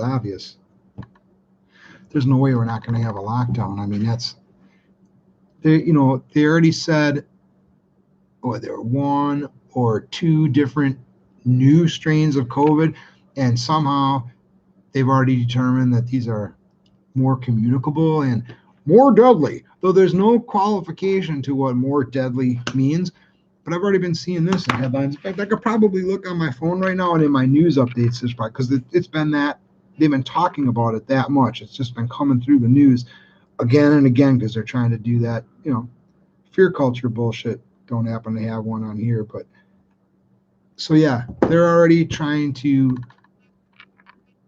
obvious. There's no way we're not going to have a lockdown. I mean, they already said, there were 1 or 2 different new strains of COVID, and somehow they've already determined that these are more communicable and more deadly, though there's no qualification to what more deadly means. But I've already been seeing this in headlines. In fact, I could probably look on my phone right now and in my news updates, because it's been that they've been talking about it that much. It's just been coming through the news again and again, because they're trying to do that, fear culture bullshit. Don't happen to have one on here, but so yeah, they're already trying to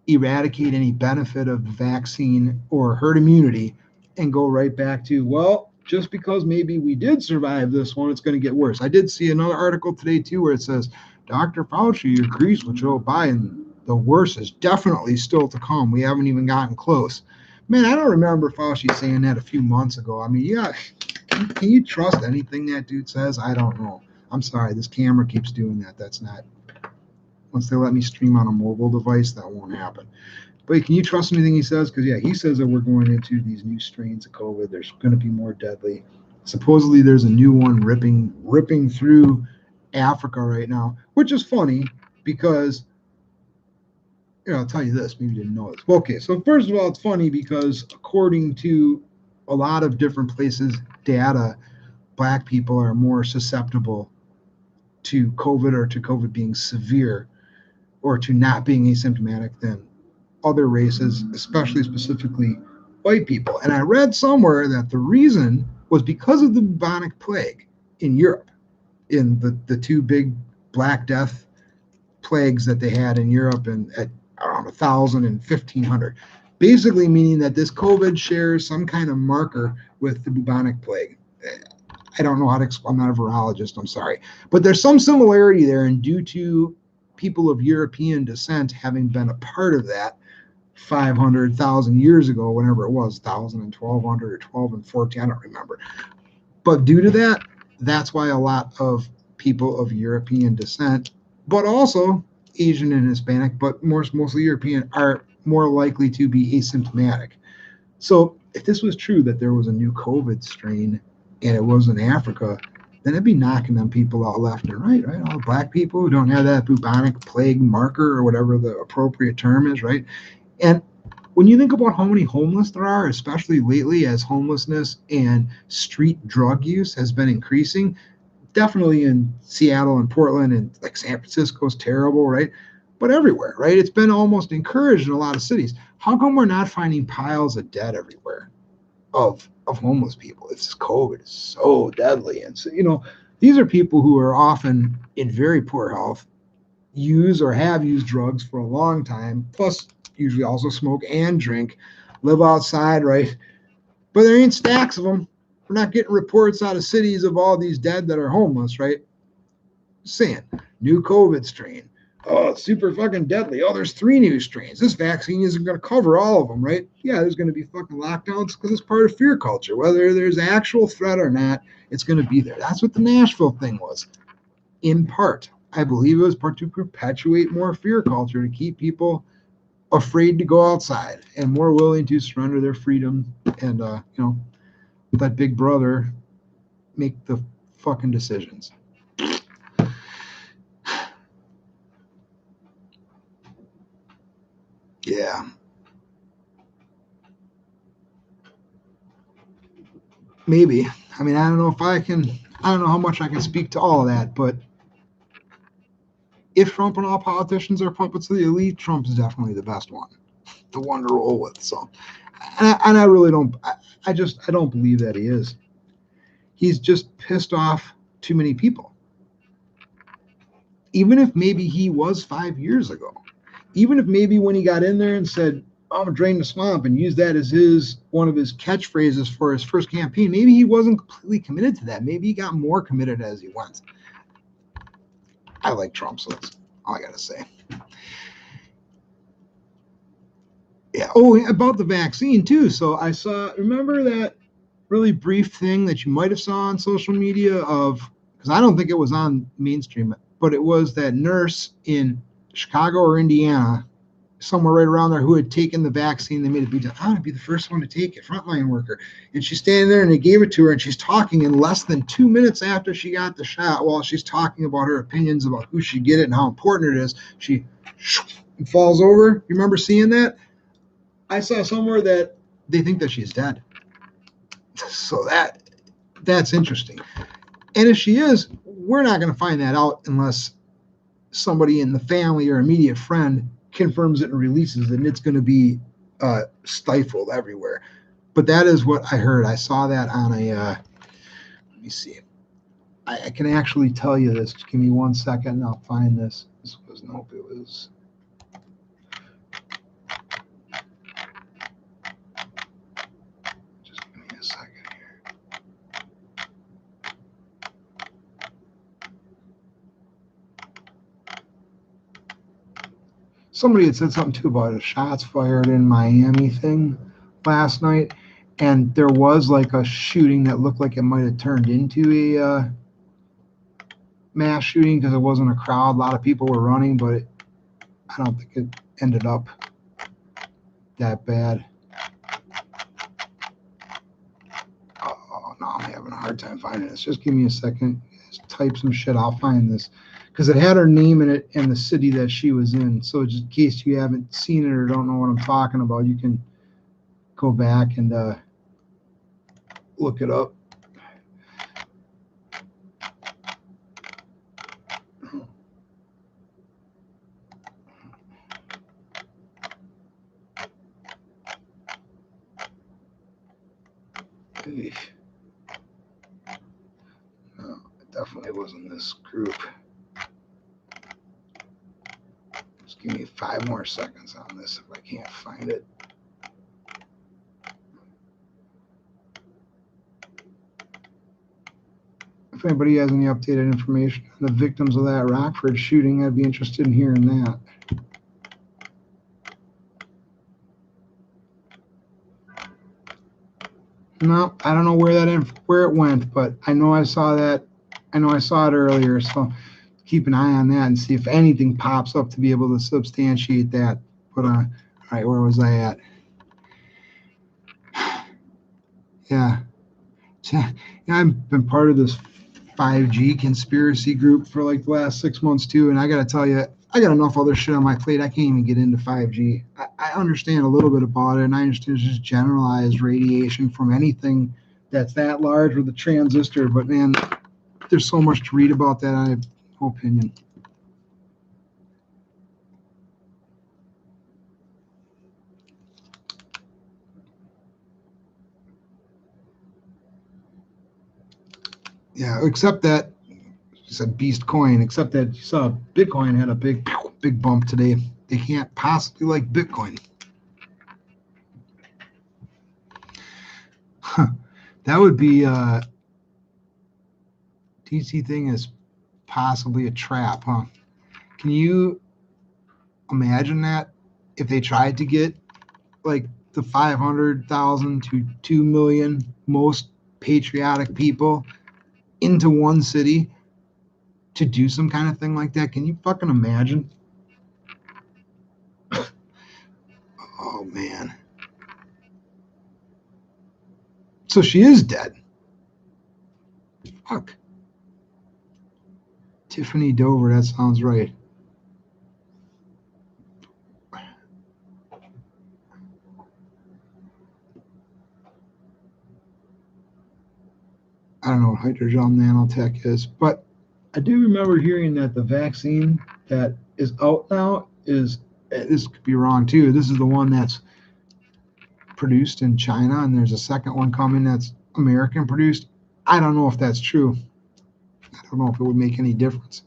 eradicate any benefit of the vaccine or herd immunity and go right back to, well, just because maybe we did survive this one, it's going to get worse. I did see another article today too where it says Dr. Fauci agrees with Joe Biden. The worst is definitely still to come. We haven't even gotten close. Man, I don't remember Fauci saying that a few months ago. I mean, yeah, can you trust anything that dude says? I don't know. I'm sorry, this camera keeps doing that. That's not, once they let me stream on a mobile device, that won't happen. But can you trust anything he says? Because yeah, he says that we're going into these new strains of COVID. There's going to be more deadly. Supposedly there's a new one ripping through Africa right now, which is funny because, I'll tell you this, maybe you didn't know this. Okay, so first of all, it's funny because according to a lot of different places' data, Black people are more susceptible to COVID, or to COVID being severe, or to not being asymptomatic than other races, especially specifically white people. And I read somewhere that the reason was because of the bubonic plague in Europe, in the 2 big Black Death plagues that they had in Europe at around 1,000 and 1,500. Basically meaning that this COVID shares some kind of marker with the bubonic plague. I don't know how to explain. I'm not a virologist, I'm sorry. But there's some similarity there, and due to people of European descent having been a part of that 500,000 years ago, whenever it was, 1,000 and 1,200 or 12 and 14, I don't remember. But due to that, that's why a lot of people of European descent, but also Asian and Hispanic, but mostly European, are more likely to be asymptomatic. So if this was true, that there was a new COVID strain and it was in Africa, then it'd be knocking them people out left and right? All Black people who don't have that bubonic plague marker, or whatever the appropriate term is, right? And when you think about how many homeless there are, especially lately as homelessness and street drug use has been increasing, definitely in Seattle and Portland, and like San Francisco's terrible, right? But everywhere, right? It's been almost encouraged in a lot of cities. How come we're not finding piles of dead everywhere of homeless people. It's just COVID is so deadly. And so, these are people who are often in very poor health, use or have used drugs for a long time, plus usually also smoke and drink, live outside, right? But there ain't stacks of them. We're not getting reports out of cities of all these dead that are homeless, right? Saying, new COVID strain. Oh, it's super fucking deadly. Oh, there's 3 new strains. This vaccine isn't going to cover all of them, right? Yeah, there's going to be fucking lockdowns because it's part of fear culture. Whether there's actual threat or not, it's going to be there. That's what the Nashville thing was. In part, I believe it was part to perpetuate more fear culture, to keep people afraid to go outside and more willing to surrender their freedom and, let Big Brother make the fucking decisions. Yeah. Maybe. I mean, I don't know how much I can speak to all of that, but if Trump and all politicians are puppets of the elite, Trump is definitely the best one, the one to roll with. So, and I really don't, I don't believe that he is. He's just pissed off too many people. Even if maybe he was 5 years ago, even if maybe when he got in there and said, I'm gonna drain the swamp and use that as one of his catchphrases for his first campaign, maybe he wasn't completely committed to that. Maybe he got more committed as he went. I like Trump, so that's all I gotta say. Yeah. Oh, about the vaccine too. So I remember that really brief thing that you might have saw on social media because I don't think it was on mainstream, but it was that nurse in Chicago or Indiana, somewhere right around there, who had taken the vaccine. They made a big deal. I want to be the first one to take it, frontline worker. And she's standing there and they gave it to her and she's talking in less than 2 minutes after she got the shot, while she's talking about her opinions about who should get it and how important it is. She falls over. You remember seeing that? I saw somewhere that they think that she's dead. So that's interesting. And if she is, we're not going to find that out unless somebody in the family or immediate friend confirms it and releases it, and it's going to be stifled everywhere. But that is what I heard. I saw that on let me see. I can actually tell you this. Just give me 1 second and I'll find this. This was, nope, it was. Just give me a second here. Somebody had said something too about a shots fired in Miami thing last night, and there was like a shooting that looked like it might have turned into a mass shooting because it wasn't a crowd. A lot of people were running, but I don't think it ended up that bad. Oh, no, I'm having a hard time finding this. Just give me a second. Just type some shit. I'll find this. Because it had her name in it and the city that she was in. So just in case you haven't seen it or don't know what I'm talking about, you can go back and look it up. No, it definitely wasn't this group. Just give me 5 more seconds on this if I can't find it. If anybody has any updated information on the victims of that Rockford shooting, I'd be interested in hearing that. No, I don't know where it went, but I know I saw that. I know I saw it earlier, so keep an eye on that and see if anything pops up to be able to substantiate that. But all right, where was I at? Yeah, I've been part of this 5G conspiracy group for like the last 6 months too, and I got to tell you, I got enough other shit on my plate. I can't even get into 5G. I understand a little bit about it, and I understand it's just generalized radiation from anything that's that large with a transistor. But man, there's so much to read about that. I have no opinion. Yeah, except that you said beast coin, except that you saw Bitcoin had a big bump today. They can't possibly like Bitcoin. Huh. That would be DC thing is possibly a trap, huh? Can you imagine that if they tried to get like the 500,000 to 2 million most patriotic people into one city to do some kind of thing like that? Can you fucking imagine? Oh man. So she is dead. Fuck. Tiffany Dover, that sounds right. I don't know what hydrogel nanotech is, but I do remember hearing that the vaccine that is out now is, this could be wrong too, this is the one that's produced in China, and there's a second one coming that's American produced. I don't know if that's true. I don't know if it would make any difference.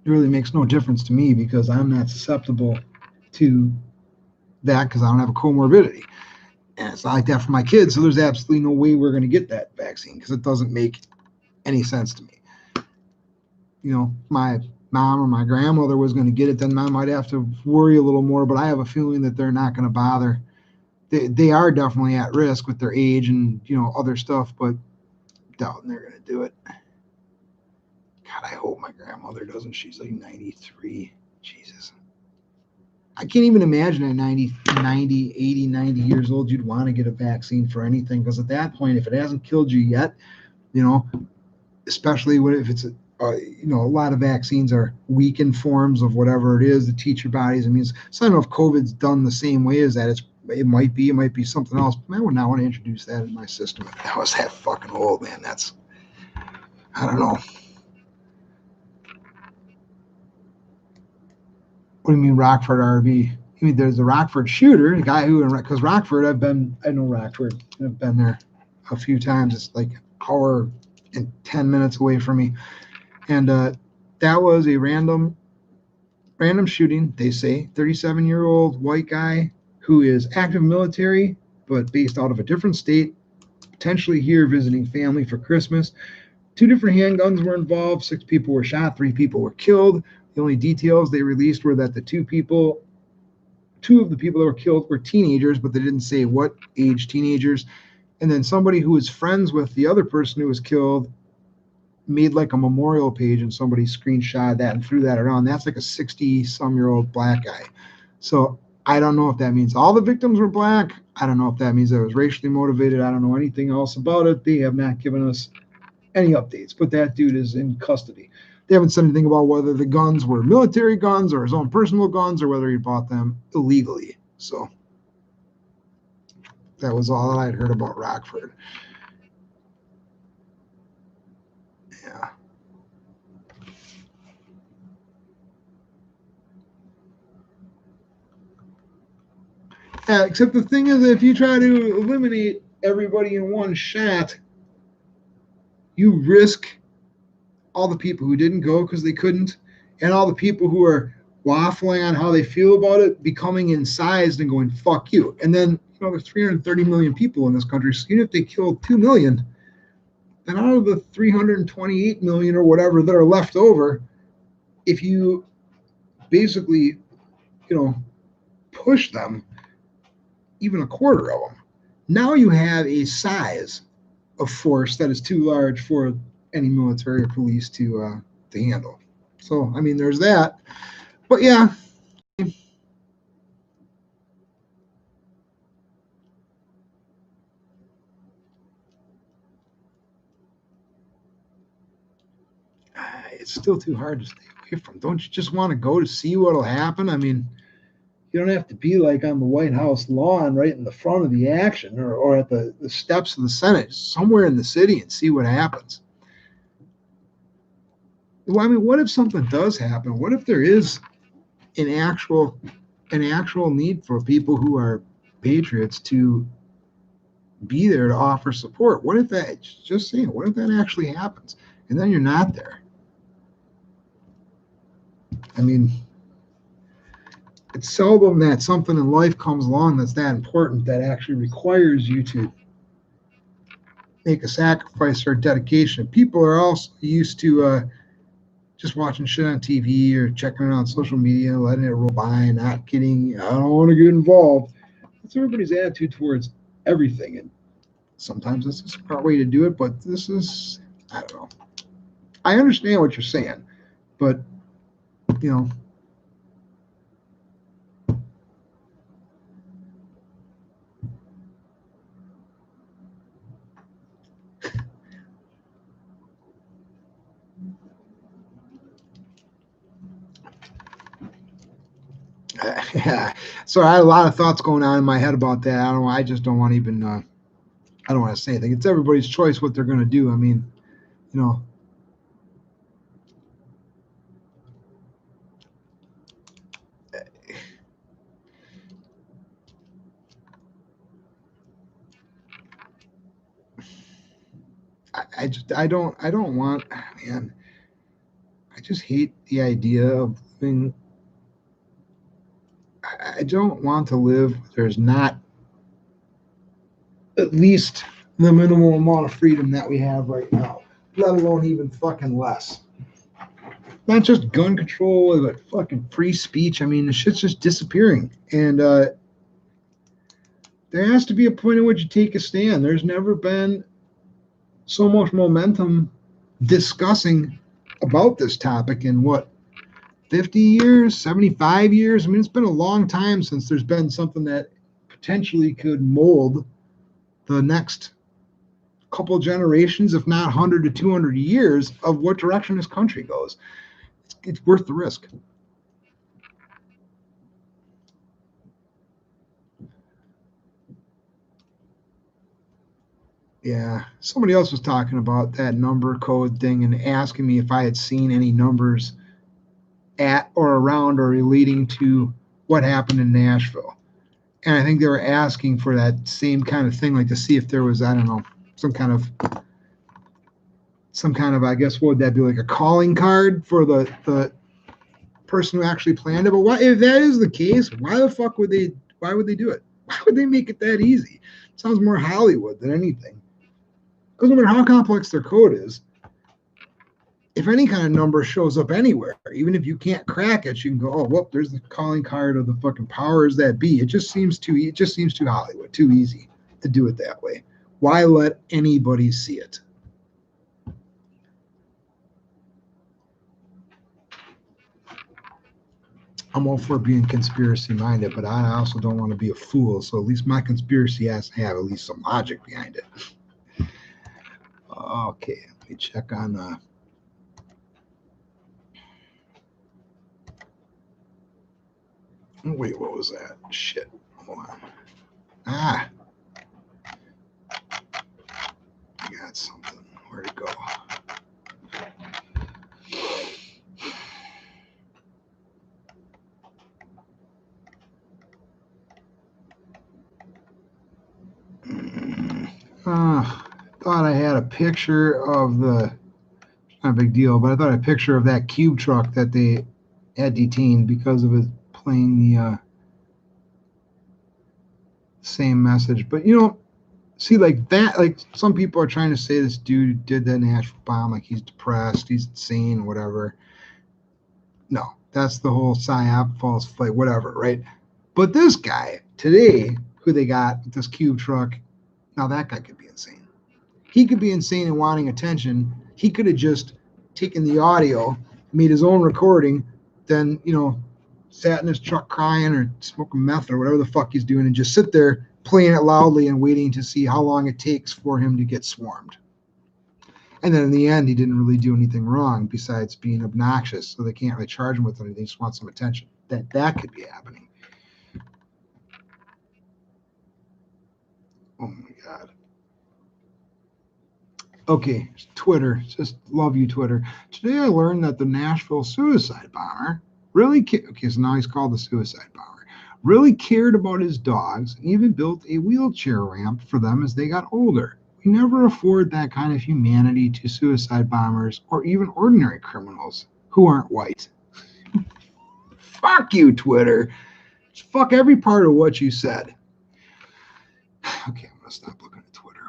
It really makes no difference to me because I'm not susceptible to that because I don't have a comorbidity. And it's not like that for my kids, so there's absolutely no way we're going to get that vaccine because it doesn't make any sense to me. You know, my mom or my grandmother was going to get it, then I might have to worry a little more, but I have a feeling that they're not going to bother. They are definitely at risk with their age and, you know, other stuff, but doubting they're going to do it. God, I hope my grandmother doesn't. She's like 93. Jesus. I can't even imagine at 90, 80, 90 years old, you'd want to get a vaccine for anything. Because at that point, if it hasn't killed you yet, you know, especially if it's, you know, a lot of vaccines are weakened forms of whatever it is to teach your bodies. I mean, so I don't know if COVID's done the same way as that. It might be something else. But I would not want to introduce that in my system if that was that fucking old, man. That's, I don't know. What do you mean Rockford RV? I mean, there's the Rockford shooter, the guy who, because Rockford, I know Rockford. I've been there a few times. It's like an hour and 10 minutes away from me. And that was a random shooting, they say. 37-year-old white guy who is active military, but based out of a different state, potentially here visiting family for Christmas. 2 different handguns were involved. 6 people were shot. 3 people were killed. The only details they released were that the 2 of the people that were killed were teenagers, but they didn't say what age teenagers. And then somebody who was friends with the other person who was killed made like a memorial page, and somebody screenshot that and threw that around. That's like a 60-some-year-old black guy. So I don't know if that means all the victims were black. I don't know if that means it was racially motivated. I don't know anything else about it. They have not given us any updates, but that dude is in custody. They haven't said anything about whether the guns were military guns or his own personal guns or whether he bought them illegally. So that was all that I'd heard about Rockford. Yeah. Except the thing is, if you try to eliminate everybody in one shot, you risk all the people who didn't go because they couldn't, and all the people who are waffling on how they feel about it becoming incised and going, fuck you. And then, you know, there's 330 million people in this country. So even if they killed 2 million, then out of the 328 million or whatever that are left over, if you basically, you know, push them, even a quarter of them, now you have a size of force that is too large for any military or police to handle. So, I mean, there's that. But yeah, it's still too hard to stay away from. Don't you just want to go to see what'll happen? I mean, you don't have to be like on the White House lawn right in the front of the action or at the steps of the Senate, somewhere in the city, and see what happens. Well, I mean, what if something does happen? What if there is an actual need for people who are patriots to be there to offer support. What if that, just saying, what if that actually happens? And then you're not there. I mean, it's seldom that something in life comes along that's that important that actually requires you to make a sacrifice or a dedication. People are also used to just watching shit on TV or checking it on social media, letting it roll by, and not getting, I don't want to get involved. That's everybody's attitude towards everything. And sometimes this is a smart way to do it, but this is, I don't know. I understand what you're saying, but, you know, yeah. So I had a lot of thoughts going on in my head about that. I don't know. I just don't want to even, I don't want to say anything. It's everybody's choice what they're going to do. I mean, you know, I don't want, man, I just hate the idea of living. I don't want to live. There's not at least the minimal amount of freedom that we have right now, let alone even fucking less. Not just gun control, but fucking free speech. I mean, the shit's just disappearing. And there has to be a point at which you take a stand. There's never been so much momentum discussing about this topic in what, 50 years, 75 years? I mean, it's been a long time since there's been something that potentially could mold the next couple generations, if not 100 to 200 years, of what direction this country goes. It's worth the risk. Yeah, somebody else was talking about that number code thing and asking me if I had seen any numbers at or around or relating to what happened in Nashville. And I think they were asking for that same kind of thing, like to see if there was, I don't know, some kind of, I guess, what would that be, like a calling card for the person who actually planned it? But why, if that is the case, why the fuck would they do it? Why would they make it that easy? It sounds more Hollywood than anything. Because no matter how complex their code is, if any kind of number shows up anywhere, even if you can't crack it, you can go, oh, whoop, there's the calling card of the fucking powers that be. It just seems too Hollywood, too easy to do it that way. Why let anybody see it? I'm all for being conspiracy minded, but I also don't want to be a fool. So at least my conspiracy has to have at least some logic behind it. Okay, let me check on wait, what was that? Shit. Hold on. I got something. Where'd it go? Thought I had a picture of the, not a big deal, but I thought I had a picture of that cube truck that they had detained because of it playing the same message. But you know, see, like that, like some people are trying to say this dude did that Nashville bomb, like he's depressed, he's insane, whatever. No, that's the whole psyop, false flag, whatever, right? But this guy today, who they got with this cube truck, now that guy could be insane. He could be insane and wanting attention. He could have just taken the audio, made his own recording, then, you know, sat in his truck crying or smoking meth or whatever the fuck he's doing and just sit there playing it loudly and waiting to see how long it takes for him to get swarmed. And then in the end, he didn't really do anything wrong besides being obnoxious, so they can't really charge him with anything. They just want some attention. That could be happening. Oh my God. Okay, Twitter. Just love you, Twitter. Today I learned that the Nashville suicide bomber okay, so now he's called the suicide bomber, really cared about his dogs and even built a wheelchair ramp for them as they got older. We never afford that kind of humanity to suicide bombers or even ordinary criminals who aren't white. Fuck you, Twitter. Just fuck every part of what you said. Okay, I'm going to stop looking at Twitter.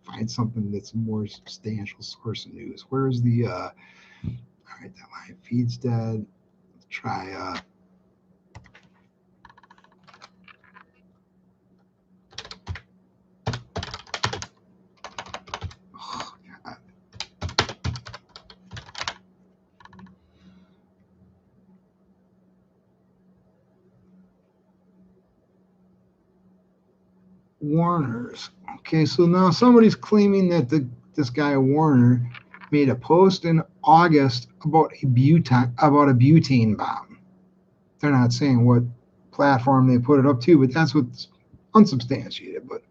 Find something that's a more substantial source of news. Where's the, all right, that line feed's dead. Let's try, oh, God. Warner's. Okay, so now somebody's claiming that this guy Warner made a post in August about a butane bomb. They're not saying what platform they put it up to, but that's what's unsubstantiated. But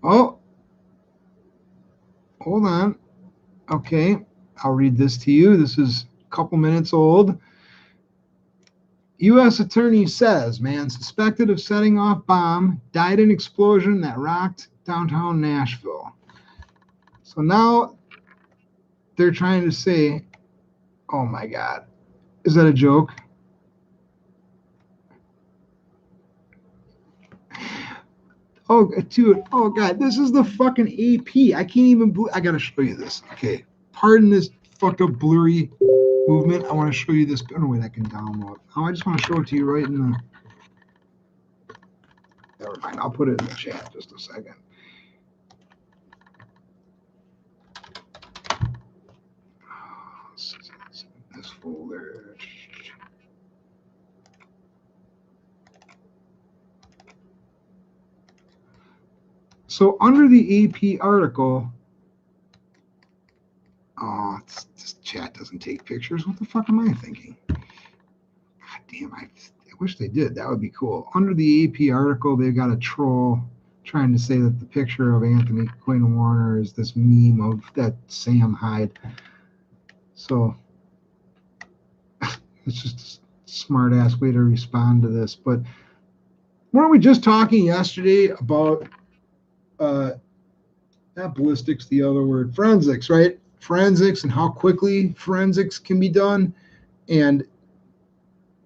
oh, hold on. Okay, I'll read this to you. This is a couple minutes old. U.S. attorney says man suspected of setting off bomb died in explosion that rocked downtown Nashville. So now they're trying to say, oh my God, is that a joke? Oh, dude, oh God, this is the fucking AP. I can't even I gotta show you this. Okay, pardon this fucked up blurry movement. I want to show you this. Oh, no, wait, I can download. Oh, I just want to show it to you right in the. Never mind. I'll put it in the chat just a second. This folder. So under the AP article, oh, this chat doesn't take pictures. What the fuck am I thinking? God damn, I wish they did. That would be cool. Under the AP article, they've got a troll trying to say that the picture of Anthony Quinn Warner is this meme of that Sam Hyde. So it's just a smart ass way to respond to this. But weren't we just talking yesterday about not ballistics, the other word, forensics, right? Forensics and how quickly forensics can be done. And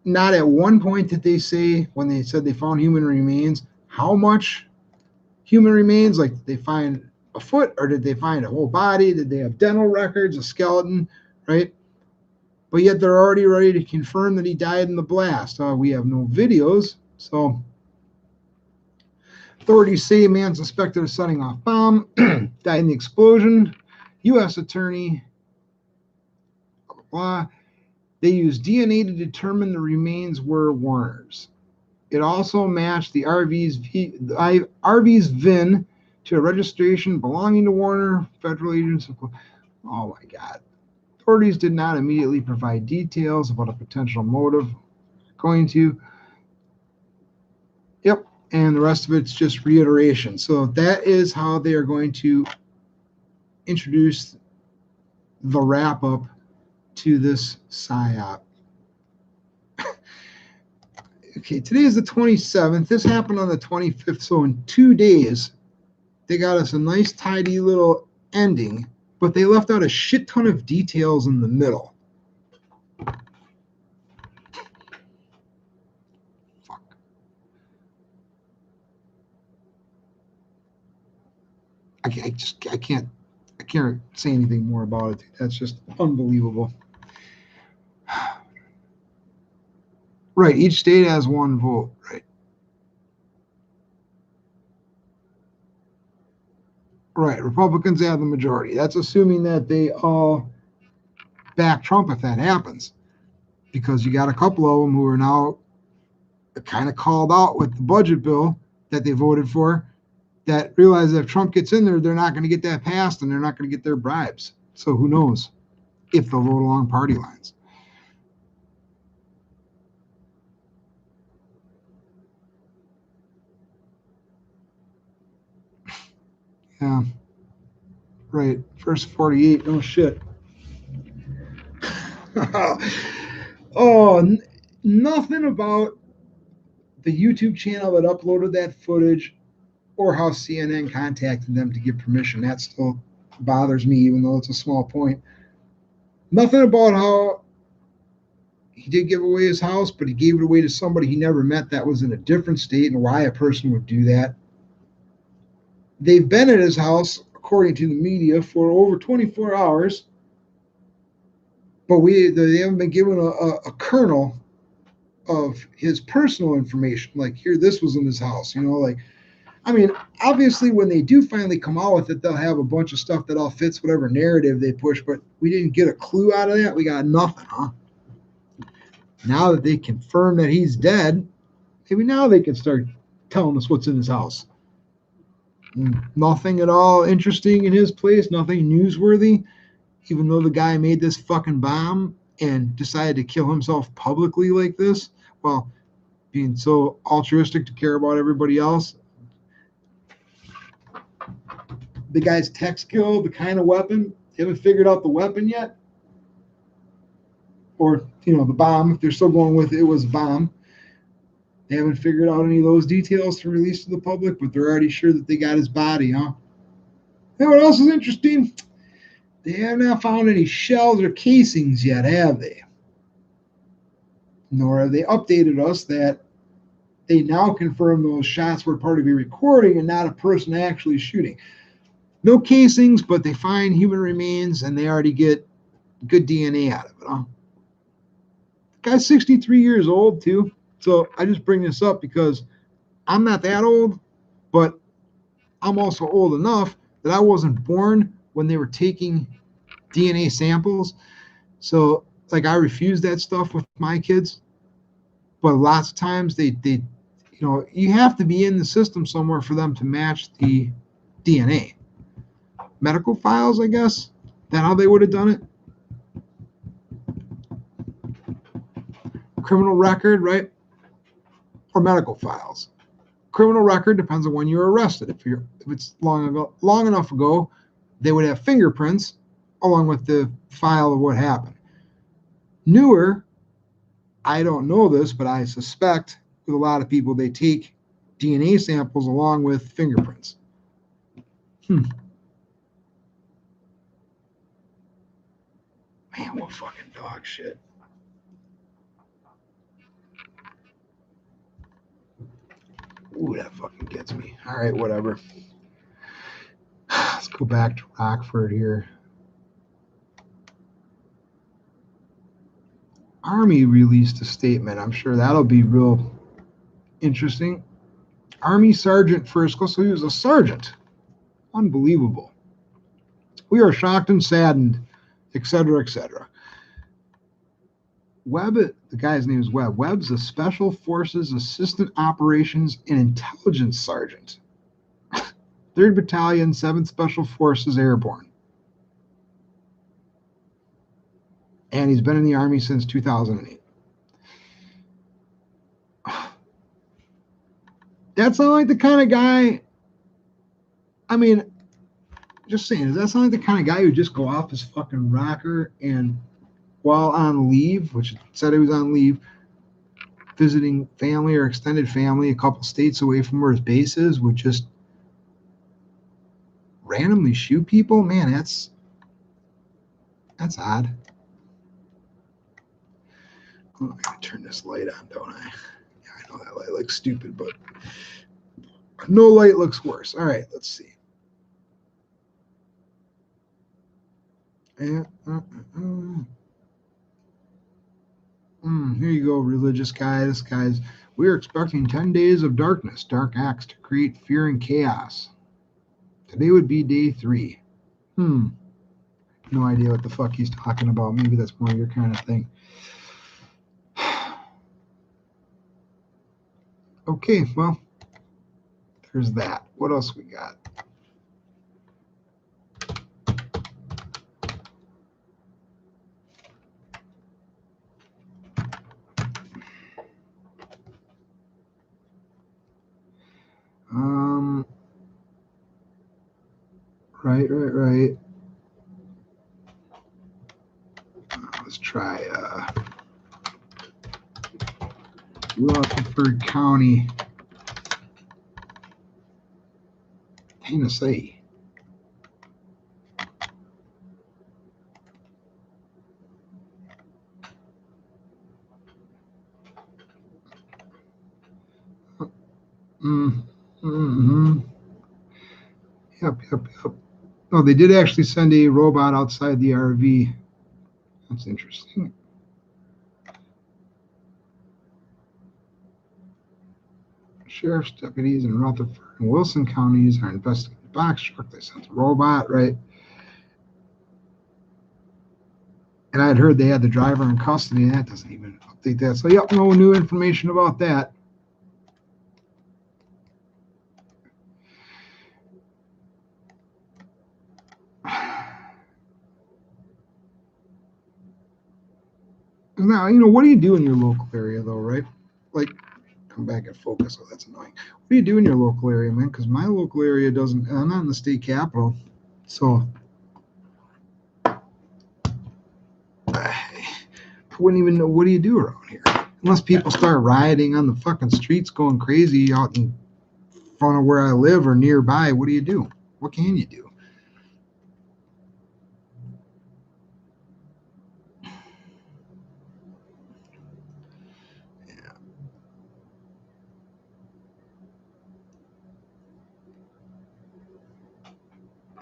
not at one point did they say, when they said they found human remains, how much human remains? Like, did they find a foot or did they find a whole body? Did they have dental records, a skeleton, right? But yet they're already ready to confirm that he died in the blast. We have no videos, so authorities say a man suspected of setting off bomb died in the explosion. U.S. attorney, blah, blah, blah. They used DNA to determine the remains were Warner's. It also matched the RV's VIN to a registration belonging to Warner. Federal agents. Oh my God. Authorities did not immediately provide details about a potential motive. Going to. Yep. And the rest of it's just reiteration. So that is how they are going to introduce the wrap up to this PSYOP. Okay, today is the 27th. This happened on the 25th. So in 2 days, they got us a nice, tidy little ending, but they left out a shit ton of details in the middle. Fuck. I can't say anything more about it. That's just unbelievable. Right, each state has one vote, right? Right, Republicans have the majority. That's assuming that they all back Trump if that happens. Because you got a couple of them who are now kind of called out with the budget bill that they voted for that realize that if Trump gets in there, they're not going to get that passed and they're not going to get their bribes. So who knows if they'll vote along party lines. Yeah. Right. First 48. No shit. Oh, nothing about the YouTube channel that uploaded that footage or how CNN contacted them to give permission. That still bothers me, even though it's a small point. Nothing about how he did give away his house, but he gave it away to somebody he never met that was in a different state, and why a person would do that. They've been at his house, according to the media, for over 24 hours, but they haven't been given a kernel of his personal information. Like, here, this was in his house, like, I mean, obviously, when they do finally come out with it, they'll have a bunch of stuff that all fits whatever narrative they push, but we didn't get a clue out of that. We got nothing, huh? Now that they confirm that he's dead, maybe now they can start telling us what's in his house. Nothing at all interesting in his place, nothing newsworthy, even though the guy made this fucking bomb and decided to kill himself publicly like this, while being so altruistic to care about everybody else. The guy's tech skill, the kind of weapon, they haven't figured out the weapon yet. Or, the bomb, if they're still going with it was a bomb. They haven't figured out any of those details to release to the public, but they're already sure that they got his body, huh? And what else is interesting? They have not found any shells or casings yet, have they? Nor have they updated us that they now confirm those shots were part of a recording and not a person actually shooting. No casings, but they find human remains and they already get good DNA out of it, huh? The guy's 63 years old, too. So I just bring this up because I'm not that old, but I'm also old enough that I wasn't born when they were taking DNA samples. So, like, I refuse that stuff with my kids. But lots of times they you have to be in the system somewhere for them to match the DNA. Medical files, I guess. Is that how they would have done it? Criminal record, right? Or medical files. Criminal record depends on when you were arrested. If it's long enough ago, they would have fingerprints along with the file of what happened. Newer, I don't know this, but I suspect with a lot of people, they take DNA samples along with fingerprints. Man, what fucking dog shit. Ooh, that fucking gets me. All right, whatever. Let's go back to Rockford here. Army released a statement. I'm sure that'll be real interesting. Army Sergeant Frisco, so he was a sergeant. Unbelievable. We are shocked and saddened, etc., etc. Webb, the guy's name is Webb. Webb's a Special Forces Assistant Operations and Intelligence Sergeant. 3rd Battalion, 7th Special Forces Airborne. And he's been in the Army since 2008. That sound like the kind of guy, I mean, just saying, does that sound like the kind of guy who would just go off his fucking rocker and while on leave, which said he was on leave, visiting family or extended family a couple states away from where his base is, would just randomly shoot people? Man, that's odd. Oh, I gotta turn this light on, don't I? Yeah, I know that light looks stupid, but no light looks worse. All right, let's see. Here you go, religious guy. This guy's, we're expecting 10 days of darkness, dark acts to create fear and chaos. Today would be day 3. No idea what the fuck he's talking about. Maybe that's more your kind of thing. Okay, well, there's that. What else we got? Right. Let's try try Rutherford County, Tennessee. Mm-hmm. Yep. Oh, they did actually send a robot outside the RV. That's interesting. Sheriff's deputies in Rutherford and Wilson counties are investigating the box truck. They sent the robot, right? And I had heard they had the driver in custody, and that doesn't even update that. So, yep, no new information about that. Now, what do you do in your local area, though, right? Like, come back and focus. Oh, that's annoying. What do you do in your local area, man? Because my local area doesn't, I'm not in the state capital. So, I wouldn't even know, what do you do around here? Unless people start rioting on the fucking streets going crazy out in front of where I live or nearby, what do you do? What can you do?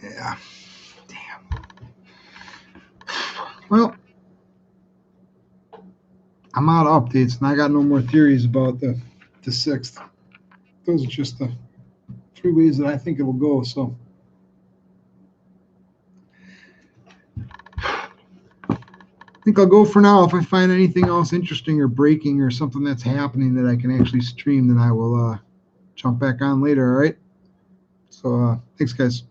Yeah. Damn. Well, I'm out of updates, and I got no more theories about the 6th. Those are just the 3 ways that I think it will go. So, I think I'll go for now. If I find anything else interesting or breaking or something that's happening that I can actually stream, then I will jump back on later. All right. So, thanks, guys.